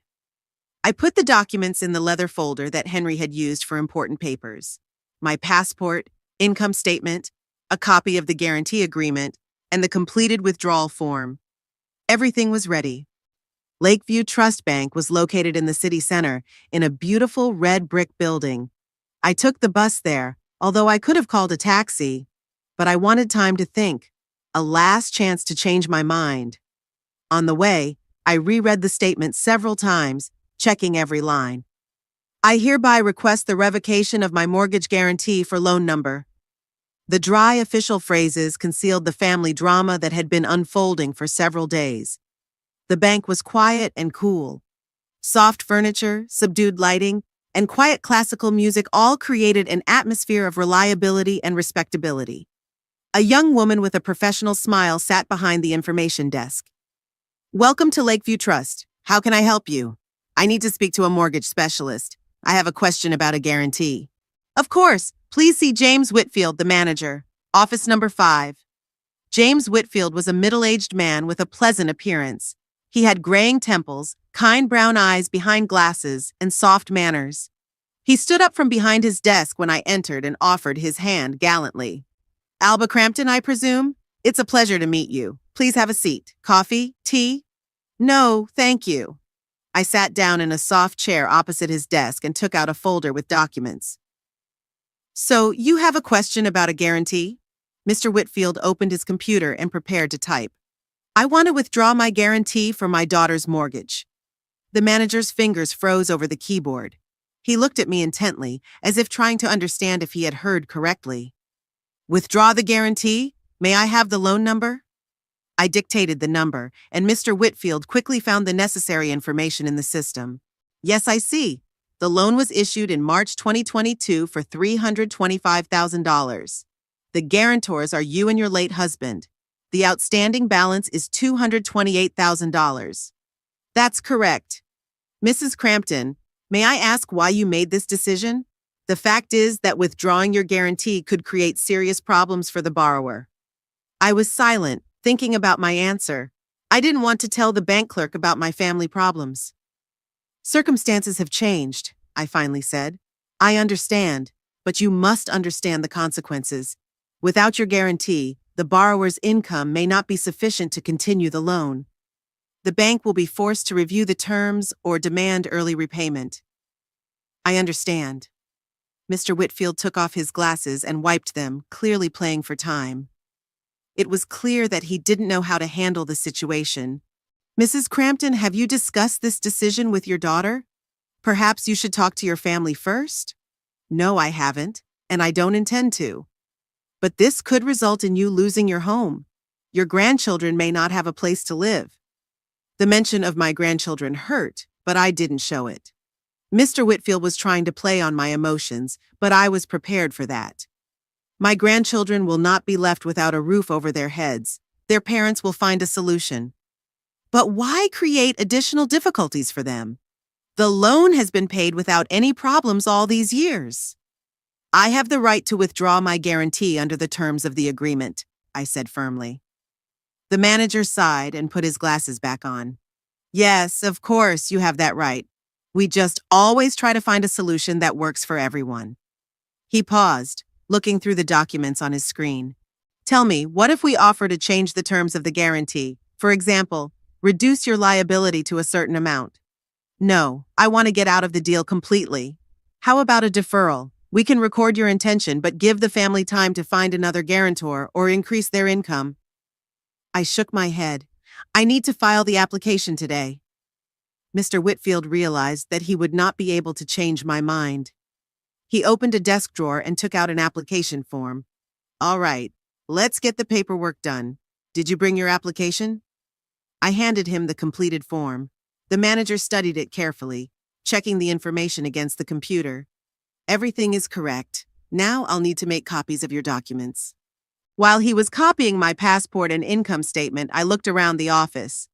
A: I put the documents in the leather folder that Henry had used for important papers. My passport, income statement, a copy of the guarantee agreement, and the completed withdrawal form. Everything was ready. Lakeview Trust Bank was located in the city center in a beautiful red brick building. I took the bus there, although I could have called a taxi, but I wanted time to think, a last chance to change my mind. On the way, I reread the statement several times, checking every line. I hereby request the revocation of my mortgage guarantee for loan number. The dry official phrases concealed the family drama that had been unfolding for several days. The bank was quiet and cool. Soft furniture, subdued lighting, and quiet classical music all created an atmosphere of reliability and respectability. A young woman with a professional smile sat behind the information desk. Welcome to Lakeview Trust. How can I help you? I need to speak to a mortgage specialist. I have a question about a guarantee. Of course, please see James Whitfield, the manager. Office number 5. James Whitfield was a middle-aged man with a pleasant appearance. He had graying temples, kind brown eyes behind glasses, and soft manners. He stood up from behind his desk when I entered and offered his hand gallantly. Alba Crampton, I presume? It's a pleasure to meet you. Please have a seat. Coffee? Tea? No, thank you. I sat down in a soft chair opposite his desk and took out a folder with documents. So, you have a question about a guarantee? Mr. Whitfield opened his computer and prepared to type. I want to withdraw my guarantee for my daughter's mortgage. The manager's fingers froze over the keyboard. He looked at me intently, as if trying to understand if he had heard correctly. Withdraw the guarantee? May I have the loan number? I dictated the number, and Mr. Whitfield quickly found the necessary information in the system. Yes, I see. The loan was issued in March 2022 for $325,000. The guarantors are you and your late husband. The outstanding balance is $228,000. That's correct. Mrs. Crampton, may I ask why you made this decision? The fact is that withdrawing your guarantee could create serious problems for the borrower. I was silent, thinking about my answer. I didn't want to tell the bank clerk about my family problems. Circumstances have changed, I finally said. I understand, but you must understand the consequences. Without your guarantee, the borrower's income may not be sufficient to continue the loan. The bank will be forced to review the terms or demand early repayment. I understand. Mr. Whitfield took off his glasses and wiped them, clearly playing for time. It was clear that he didn't know how to handle the situation. Mrs. Crampton, have you discussed this decision with your daughter? Perhaps you should talk to your family first? No, I haven't, and I don't intend to. But this could result in you losing your home. Your grandchildren may not have a place to live. The mention of my grandchildren hurt, but I didn't show it. Mr. Whitfield was trying to play on my emotions, but I was prepared for that. My grandchildren will not be left without a roof over their heads. Their parents will find a solution. But why create additional difficulties for them? The loan has been paid without any problems all these years. I have the right to withdraw my guarantee under the terms of the agreement, I said firmly. The manager sighed and put his glasses back on. Yes, of course, you have that right. We just always try to find a solution that works for everyone. He paused, looking through the documents on his screen. Tell me, what if we offer to change the terms of the guarantee? For example, reduce your liability to a certain amount. No, I want to get out of the deal completely. How about a deferral? We can record your intention, but give the family time to find another guarantor or increase their income. I shook my head. I need to file the application today. Mr. Whitfield realized that he would not be able to change my mind. He opened a desk drawer and took out an application form. All right, let's get the paperwork done. Did you bring your application? I handed him the completed form. The manager studied it carefully, checking the information against the computer. Everything is correct. Now I'll need to make copies of your documents. While he was copying my passport and income statement, I looked around the office.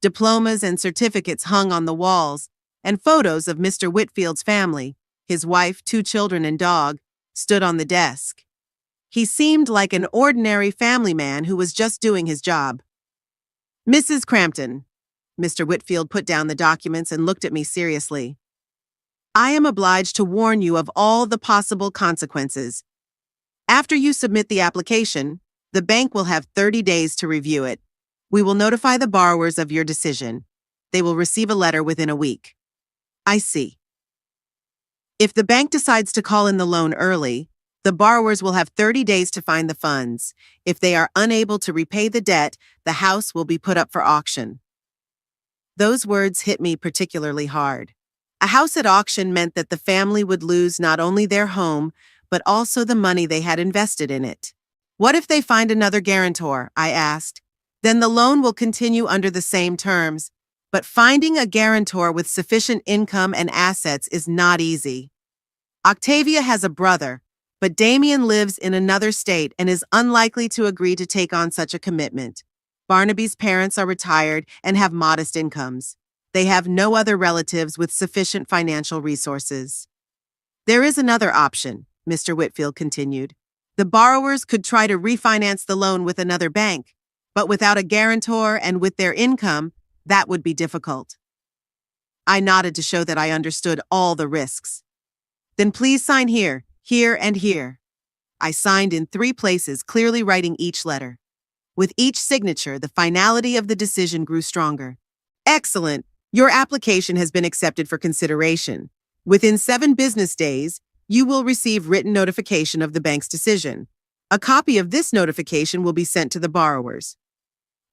A: Diplomas and certificates hung on the walls, and photos of Mr. Whitfield's family, his wife, 2 children, and dog, stood on the desk. He seemed like an ordinary family man who was just doing his job. Mrs. Crampton, Mr. Whitfield put down the documents and looked at me seriously. I am obliged to warn you of all the possible consequences. After you submit the application, the bank will have 30 days to review it. We will notify the borrowers of your decision. They will receive a letter within a week. I see. If the bank decides to call in the loan early, the borrowers will have 30 days to find the funds. If they are unable to repay the debt, the house will be put up for auction. Those words hit me particularly hard. A house at auction meant that the family would lose not only their home, but also the money they had invested in it. What if they find another guarantor? I asked. Then the loan will continue under the same terms, but finding a guarantor with sufficient income and assets is not easy. Octavia has a brother, but Damien lives in another state and is unlikely to agree to take on such a commitment. Barnaby's parents are retired and have modest incomes. They have no other relatives with sufficient financial resources. There is another option, Mr. Whitfield continued. The borrowers could try to refinance the loan with another bank, but without a guarantor and with their income, that would be difficult. I nodded to show that I understood all the risks. Then please sign here, here, and here. I signed in 3 places, clearly writing each letter. With each signature, the finality of the decision grew stronger. Excellent. Your application has been accepted for consideration. Within 7 business days, you will receive written notification of the bank's decision. A copy of this notification will be sent to the borrowers.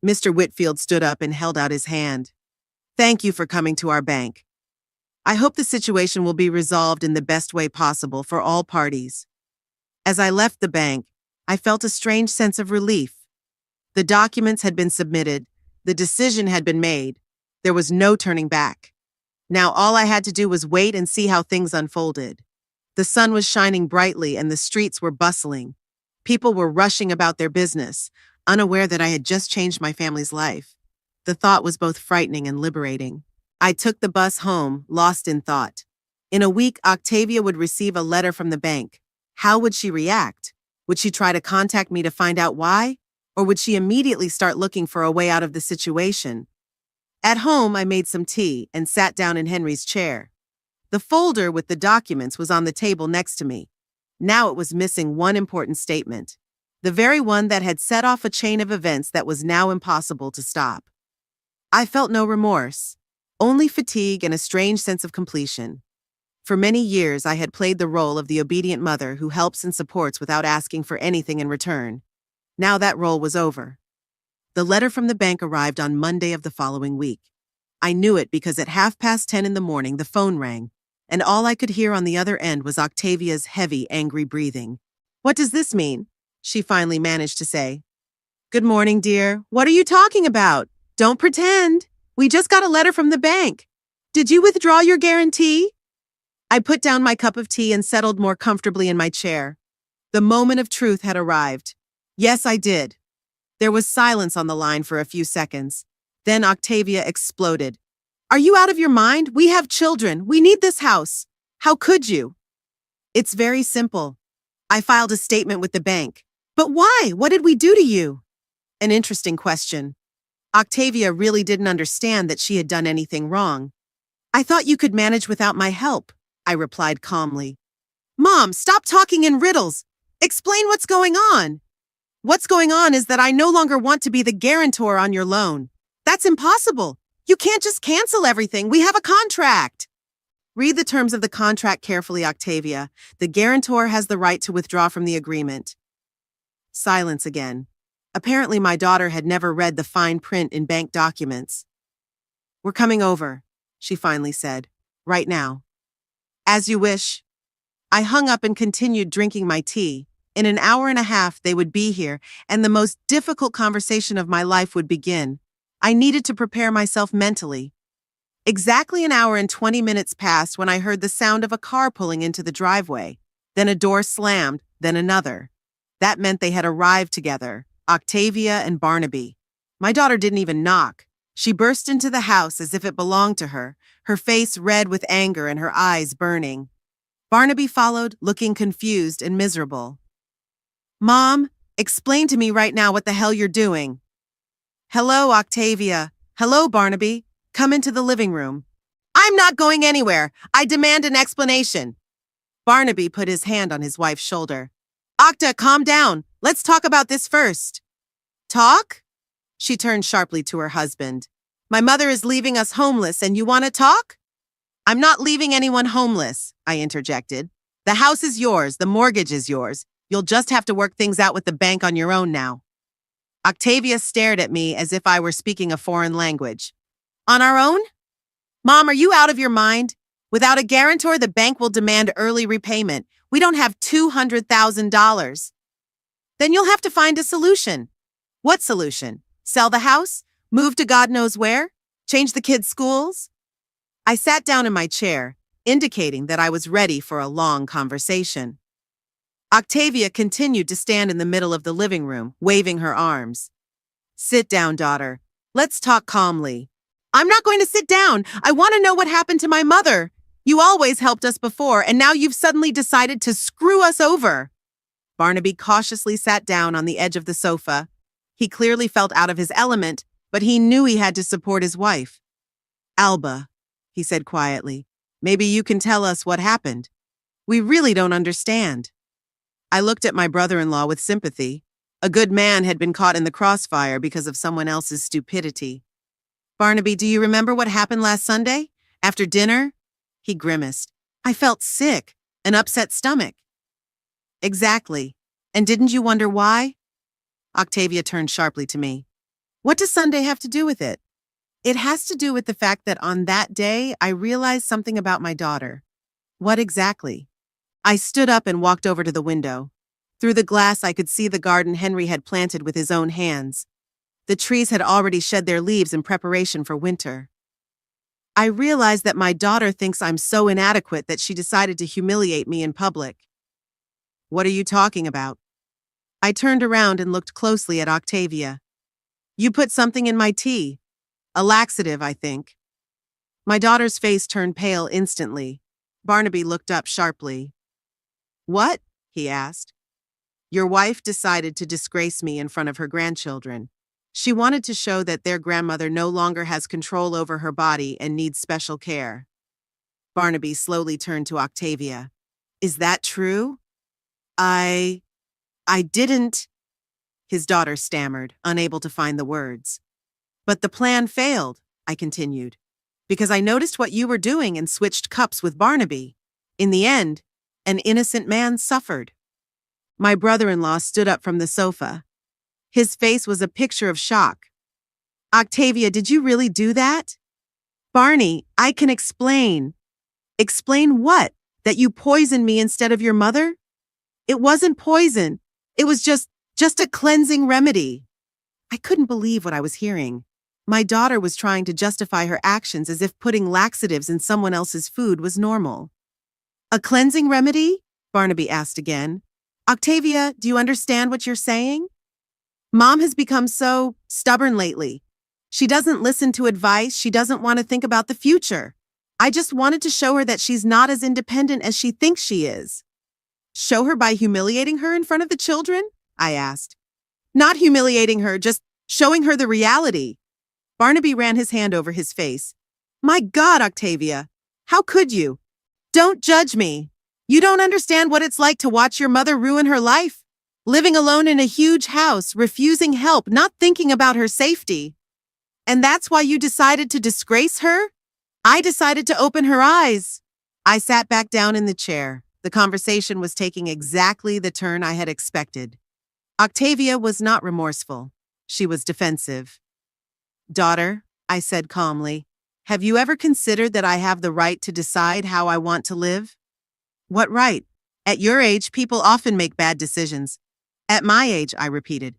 A: Mr. Whitfield stood up and held out his hand. Thank you for coming to our bank. I hope the situation will be resolved in the best way possible for all parties. As I left the bank, I felt a strange sense of relief. The documents had been submitted, the decision had been made. There was no turning back. Now all I had to do was wait and see how things unfolded. The sun was shining brightly and the streets were bustling. People were rushing about their business, unaware that I had just changed my family's life. The thought was both frightening and liberating. I took the bus home, lost in thought. In a week, Octavia would receive a letter from the bank. How would she react? Would she try to contact me to find out why? Or would she immediately start looking for a way out of the situation? At home, I made some tea and sat down in Henry's chair. The folder with the documents was on the table next to me. Now it was missing one important statement, the very one that had set off a chain of events that was now impossible to stop. I felt no remorse, only fatigue and a strange sense of completion. For many years, I had played the role of the obedient mother who helps and supports without asking for anything in return. Now that role was over. The letter from the bank arrived on Monday of the following week. I knew it because at 10:30 in the morning, the phone rang, and all I could hear on the other end was Octavia's heavy, angry breathing. What does this mean? She finally managed to say. Good morning, dear. What are you talking about? Don't pretend. We just got a letter from the bank. Did you withdraw your guarantee? I put down my cup of tea and settled more comfortably in my chair. The moment of truth had arrived. Yes, I did. There was silence on the line for a few seconds. Then Octavia exploded. Are you out of your mind? We have children. We need this house. How could you? It's very simple. I filed a statement with the bank. But why? What did we do to you? An interesting question. Octavia really didn't understand that she had done anything wrong. I thought you could manage without my help, I replied calmly. Mom, stop talking in riddles. Explain what's going on. What's going on is that I no longer want to be the guarantor on your loan. That's impossible. You can't just cancel everything. We have a contract. Read the terms of the contract carefully, Octavia. The guarantor has the right to withdraw from the agreement. Silence again. Apparently, my daughter had never read the fine print in bank documents. We're coming over, she finally said. Right now. As you wish. I hung up and continued drinking my tea. In an hour and a half, they would be here, and the most difficult conversation of my life would begin. I needed to prepare myself mentally. Exactly an hour and 20 minutes passed when I heard the sound of a car pulling into the driveway. Then a door slammed, then another. That meant they had arrived together, Octavia and Barnaby. My daughter didn't even knock. She burst into the house as if it belonged to her, her face red with anger and her eyes burning. Barnaby followed, looking confused and miserable. Mom, explain to me right now what the hell you're doing. Hello, Octavia. Hello, Barnaby. Come into the living room. I'm not going anywhere. I demand an explanation. Barnaby put his hand on his wife's shoulder. Octa, calm down. Let's talk about this first. Talk? She turned sharply to her husband. My mother is leaving us homeless and you want to talk? I'm not leaving anyone homeless, I interjected. The house is yours, the mortgage is yours. You'll just have to work things out with the bank on your own now. Octavia stared at me as if I were speaking a foreign language. On our own? Mom, are you out of your mind? Without a guarantor, the bank will demand early repayment. We don't have $200,000. Then you'll have to find a solution. What solution? Sell the house? Move to God knows where? Change the kids' schools? I sat down in my chair, indicating that I was ready for a long conversation. Octavia continued to stand in the middle of the living room, waving her arms. Sit down, daughter. Let's talk calmly. I'm not going to sit down. I want to know what happened to my mother. You always helped us before, and now you've suddenly decided to screw us over. Barnaby cautiously sat down on the edge of the sofa. He clearly felt out of his element, but he knew he had to support his wife. Alba, he said quietly, maybe you can tell us what happened. We really don't understand. I looked at my brother-in-law with sympathy. A good man had been caught in the crossfire because of someone else's stupidity. Barnaby, do you remember what happened last Sunday? After dinner? He grimaced. I felt sick, an upset stomach. Exactly. And didn't you wonder why? Octavia turned sharply to me. What does Sunday have to do with it? It has to do with the fact that on that day, I realized something about my daughter. What exactly? I stood up and walked over to the window. Through the glass, I could see the garden Henry had planted with his own hands. The trees had already shed their leaves in preparation for winter. I realized that my daughter thinks I'm so inadequate that she decided to humiliate me in public. What are you talking about? I turned around and looked closely at Octavia. You put something in my tea. A laxative, I think. My daughter's face turned pale instantly. Barnaby looked up sharply. What? He asked. Your wife decided to disgrace me in front of her grandchildren. She wanted to show that their grandmother no longer has control over her body and needs special care. Barnaby slowly turned to Octavia. Is that true? I didn't, his daughter stammered, unable to find the words. But the plan failed, I continued, because I noticed what you were doing and switched cups with Barnaby. In the end, an innocent man suffered. My brother-in-law stood up from the sofa. His face was a picture of shock. Octavia, did you really do that? Barney, I can explain. Explain what? That you poisoned me instead of your mother? It wasn't poison. It was just a cleansing remedy. I couldn't believe what I was hearing. My daughter was trying to justify her actions as if putting laxatives in someone else's food was normal. A cleansing remedy? Barnaby asked again. Octavia, do you understand what you're saying? Mom has become so stubborn lately. She doesn't listen to advice. She doesn't want to think about the future. I just wanted to show her that she's not as independent as she thinks she is. Show her by humiliating her in front of the children? I asked. Not humiliating her, just showing her the reality. Barnaby ran his hand over his face. My God, Octavia, how could you? Don't judge me. You don't understand what it's like to watch your mother ruin her life. Living alone in a huge house, refusing help, not thinking about her safety. And that's why you decided to disgrace her? I decided to open her eyes. I sat back down in the chair. The conversation was taking exactly the turn I had expected. Octavia was not remorseful. She was defensive. Daughter, I said calmly, have you ever considered that I have the right to decide how I want to live? What right? At your age, people often make bad decisions. At my age, I repeated.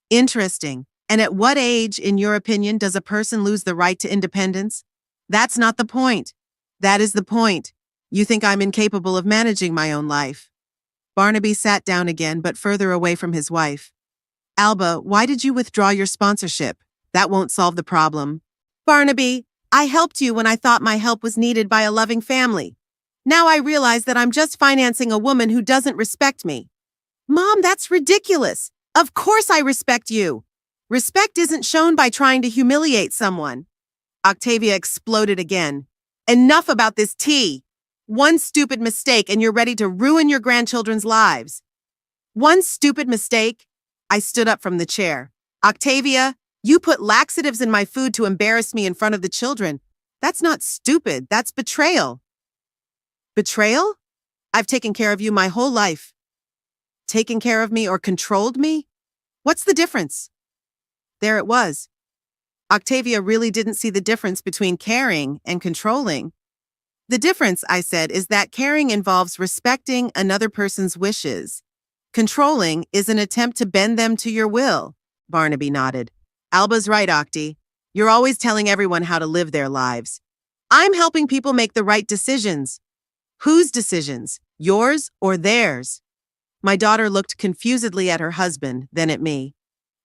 A: Interesting. And at what age, in your opinion, does a person lose the right to independence? That's not the point. That is the point. You think I'm incapable of managing my own life. Barnaby sat down again, but further away from his wife. Alba, why did you withdraw your sponsorship? That won't solve the problem. Barnaby, I helped you when I thought my help was needed by a loving family. Now I realize that I'm just financing a woman who doesn't respect me. Mom, that's ridiculous. Of course I respect you. Respect isn't shown by trying to humiliate someone. Octavia exploded again. Enough about this tea. One stupid mistake and you're ready to ruin your grandchildren's lives. One stupid mistake? I stood up from the chair. Octavia, You put laxatives in my food to embarrass me in front of the children. That's not stupid, that's betrayal. Betrayal? I've taken care of you my whole life. Taken care of me or controlled me? What's the difference? There it was. Octavia really didn't see the difference between caring and controlling. The difference, I said, is that caring involves respecting another person's wishes. Controlling is an attempt to bend them to your will. Barnaby nodded. Alba's right, Octi. You're always telling everyone how to live their lives. I'm helping people make the right decisions. Whose decisions? Yours or theirs? My daughter looked confusedly at her husband, then at me.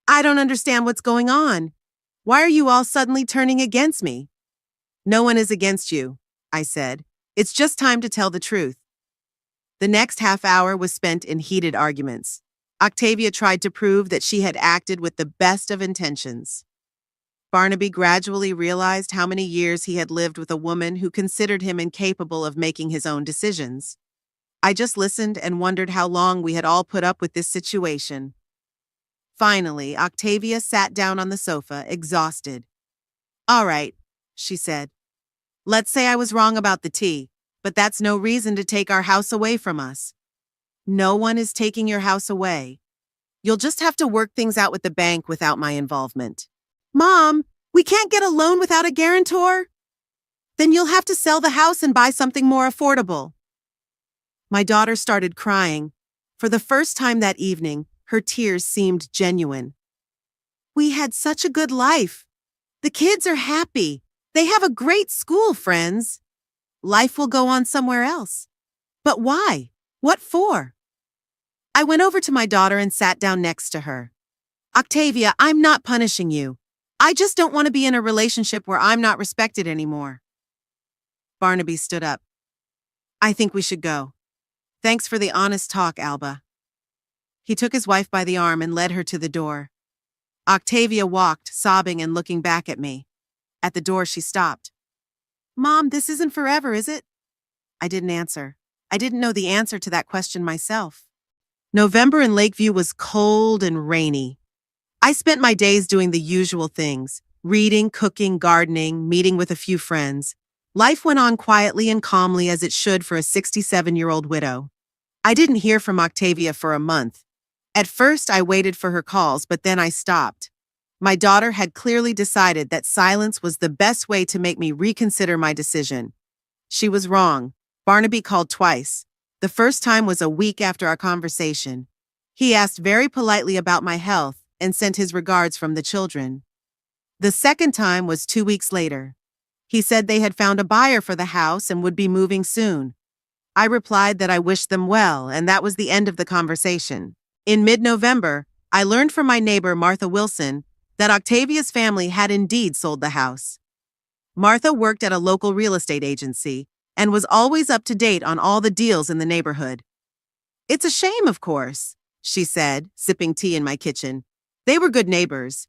A: I don't understand what's going on. Why are you all suddenly turning against me? No one is against you, I said. It's just time to tell the truth. The next half hour was spent in heated arguments. Octavia tried to prove that she had acted with the best of intentions. Barnaby gradually realized how many years he had lived with a woman who considered him incapable of making his own decisions. I just listened and wondered how long we had all put up with this situation. Finally, Octavia sat down on the sofa, exhausted. All right, she said. Let's say I was wrong about the tea, but that's no reason to take our house away from us. No one is taking your house away. You'll just have to work things out with the bank without my involvement. Mom, we can't get a loan without a guarantor? Then you'll have to sell the house and buy something more affordable. My daughter started crying. For the first time that evening, her tears seemed genuine. We had such a good life. The kids are happy. They have a great school, friends. Life will go on somewhere else. But why? What for? I went over to my daughter and sat down next to her. Octavia, I'm not punishing you. I just don't want to be in a relationship where I'm not respected anymore. Barnaby stood up. I think we should go. Thanks for the honest talk, Alba. He took his wife by the arm and led her to the door. Octavia walked, sobbing and looking back at me. At the door, she stopped. Mom, this isn't forever, is it? I didn't answer. I didn't know the answer to that question myself. November in Lakeview was cold and rainy. I spent my days doing the usual things, reading, cooking, gardening, meeting with a few friends. Life went on quietly and calmly as it should for a 67-year-old widow. I didn't hear from Octavia for a month. At first, I waited for her calls, but then I stopped. My daughter had clearly decided that silence was the best way to make me reconsider my decision. She was wrong. Barnaby called twice. The first time was a week after our conversation. He asked very politely about my health and sent his regards from the children. The second time was 2 weeks later. He said they had found a buyer for the house and would be moving soon. I replied that I wished them well, and that was the end of the conversation. In mid-November, I learned from my neighbor, Martha Wilson, that Octavia's family had indeed sold the house. Martha worked at a local real estate agency and was always up to date on all the deals in the neighborhood. It's a shame, of course, she said, sipping tea in my kitchen. They were good neighbors.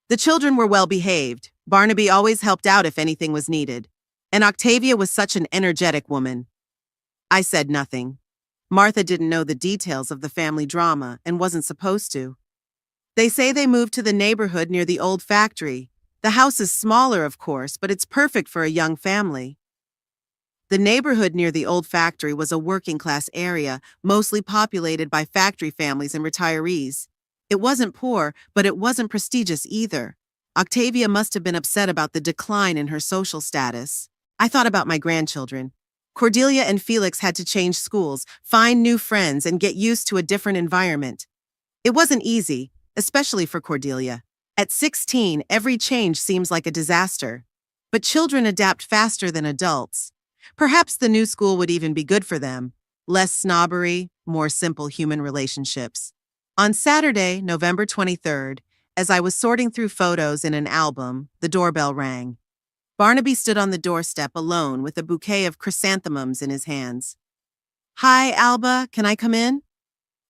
A: The children were well behaved. Barnaby always helped out if anything was needed. And Octavia was such an energetic woman. I said nothing. Martha didn't know the details of the family drama and wasn't supposed to. They say they moved to the neighborhood near the old factory. The house is smaller, of course, but it's perfect for a young family. The neighborhood near the old factory was a working-class area, mostly populated by factory families and retirees. It wasn't poor, but it wasn't prestigious either. Octavia must have been upset about the decline in her social status. I thought about my grandchildren. Cordelia and Felix had to change schools, find new friends, and get used to a different environment. It wasn't easy, especially for Cordelia. At 16, every change seems like a disaster. But children adapt faster than adults. Perhaps the new school would even be good for them. Less snobbery, more simple human relationships. On Saturday, November 23rd, as I was sorting through photos in an album, the doorbell rang. Barnaby stood on the doorstep alone with a bouquet of chrysanthemums in his hands. Hi, Alba, can I come in?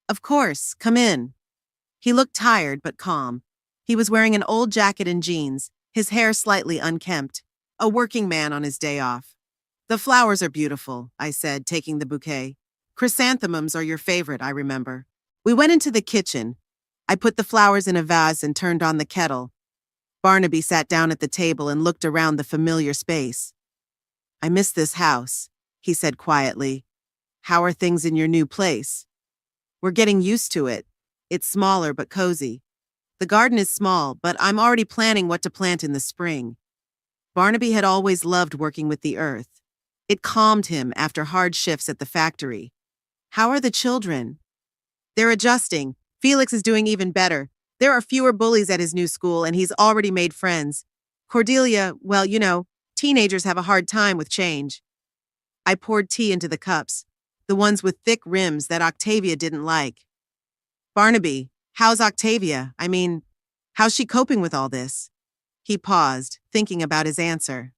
A: Of course, come in. He looked tired but calm. He was wearing an old jacket and jeans, his hair slightly unkempt, a working man on his day off. The flowers are beautiful, I said, taking the bouquet. Chrysanthemums are your favorite, I remember. We went into the kitchen. I put the flowers in a vase and turned on the kettle. Barnaby sat down at the table and looked around the familiar space. "I miss this house," he said quietly. "How are things in your new place?" "We're getting used to it. It's smaller but cozy. The garden is small, but I'm already planning what to plant in the spring." Barnaby had always loved working with the earth. It calmed him after hard shifts at the factory. "How are the children?" "They're adjusting. Felix is doing even better. There are fewer bullies at his new school, and he's already made friends. Cordelia, well, teenagers have a hard time with change." I poured tea into the cups, the ones with thick rims that Octavia didn't like. "Barnaby, how's Octavia? How's she coping with all this?" He paused, thinking about his answer.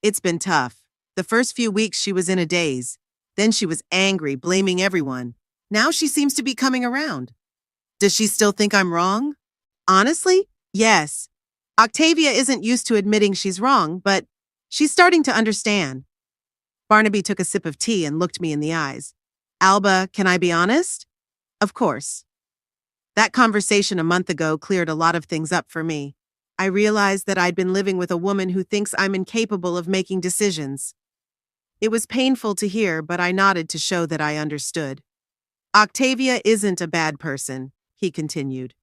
A: "It's been tough. The first few weeks she was in a daze. Then she was angry, blaming everyone. Now she seems to be coming around." "Does she still think I'm wrong?" "Honestly, yes. Octavia isn't used to admitting she's wrong, but she's starting to understand." Barnaby took a sip of tea and looked me in the eyes. "Alba, can I be honest?" "Of course." That conversation a month ago cleared a lot of things up for me. I realized that I'd been living with a woman who thinks I'm incapable of making decisions. It was painful to hear, but I nodded to show that I understood. "Octavia isn't a bad person," he continued.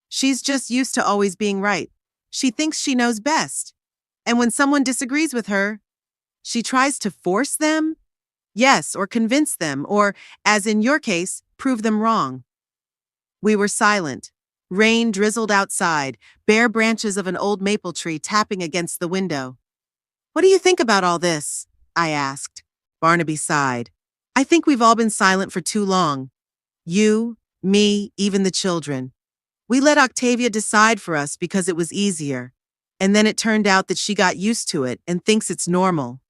A: "She's just used to always being right. She thinks she knows best. And when someone disagrees with her, she tries to force them? Yes, or convince them, or, as in your case, prove them wrong." We were silent. Rain drizzled outside, bare branches of an old maple tree tapping against the window. "What do you think about all this?" I asked. Barnaby sighed. "I think we've all been silent for too long. You, me, even the children. We let Octavia decide for us because it was easier. And then it turned out that she got used to it and thinks it's normal.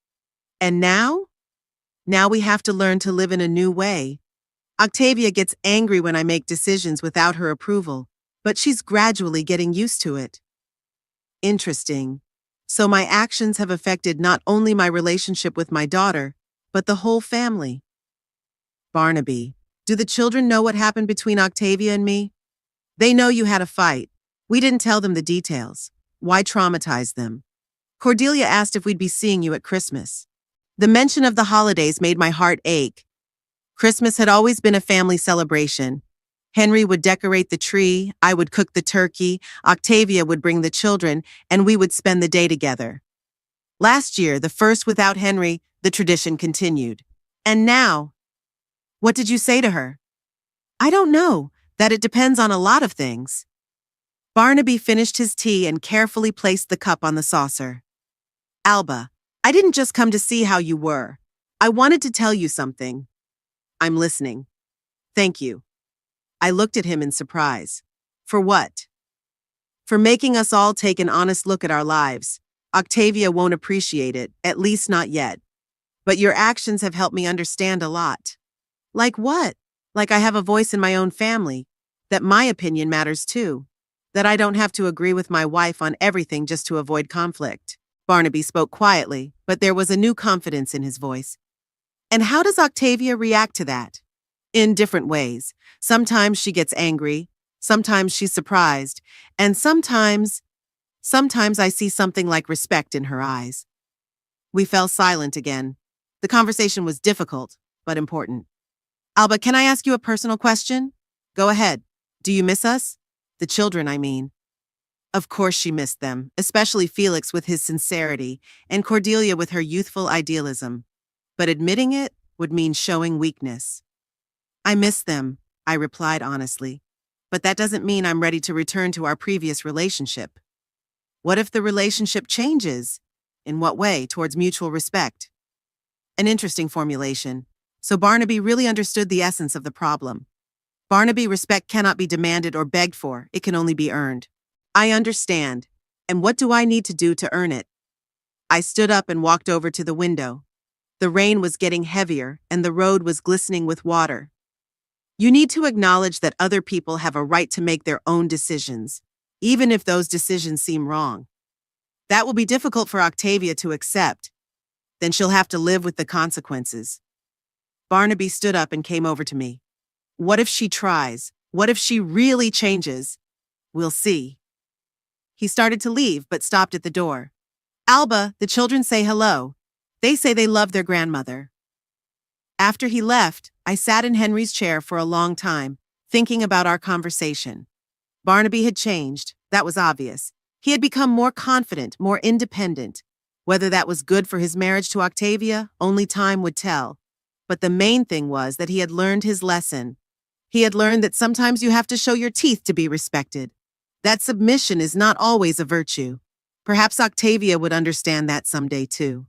A: And now? Now we have to learn to live in a new way. Octavia gets angry when I make decisions without her approval, but she's gradually getting used to it." Interesting. So my actions have affected not only my relationship with my daughter, but the whole family. "Barnaby, do the children know what happened between Octavia and me?" "They know you had a fight. We didn't tell them the details. Why traumatize them?" "Cordelia asked if we'd be seeing you at Christmas." The mention of the holidays made my heart ache. Christmas had always been a family celebration. Henry would decorate the tree, I would cook the turkey, Octavia would bring the children, and we would spend the day together. Last year, the first without Henry, the tradition continued. And now? What did you say to her? "I don't know, that it depends on a lot of things." Barnaby finished his tea and carefully placed the cup on the saucer. "Alba, I didn't just come to see how you were. I wanted to tell you something." "I'm listening." "Thank you." I looked at him in surprise. "For what?" "For making us all take an honest look at our lives. Octavia won't appreciate it, at least not yet. But your actions have helped me understand a lot." "Like what?" "Like I have a voice in my own family, that my opinion matters too, that I don't have to agree with my wife on everything just to avoid conflict." Barnaby spoke quietly, but there was a new confidence in his voice. "And how does Octavia react to that?" "In different ways. Sometimes she gets angry, sometimes she's surprised, and sometimes I see something like respect in her eyes." We fell silent again. The conversation was difficult, but important. "Alba, can I ask you a personal question?" "Go ahead. Do you miss us?" "The children, I mean." Of course she missed them, especially Felix with his sincerity, and Cordelia with her youthful idealism. But admitting it would mean showing weakness. "I miss them," I replied honestly. "But that doesn't mean I'm ready to return to our previous relationship." "What if the relationship changes?" "In what way? Towards mutual respect." An interesting formulation. So Barnaby really understood the essence of the problem. "Barnaby, respect cannot be demanded or begged for, it can only be earned." "I understand. And what do I need to do to earn it?" I stood up and walked over to the window. The rain was getting heavier, and the road was glistening with water. "You need to acknowledge that other people have a right to make their own decisions, even if those decisions seem wrong. That will be difficult for Octavia to accept. Then she'll have to live with the consequences." Barnaby stood up and came over to me. "What if she tries? What if she really changes?" "We'll see." He started to leave, but stopped at the door. Alba, the children say hello. They say they love their grandmother. After he left, I sat in Henry's chair for a long time, thinking about our conversation. Barnaby had changed, that was obvious. He had become more confident, more independent. Whether that was good for his marriage to Octavia, only time would tell. But the main thing was that he had learned his lesson. He had learned that sometimes you have to show your teeth to be respected. That submission is not always a virtue. Perhaps Octavia would understand that someday too.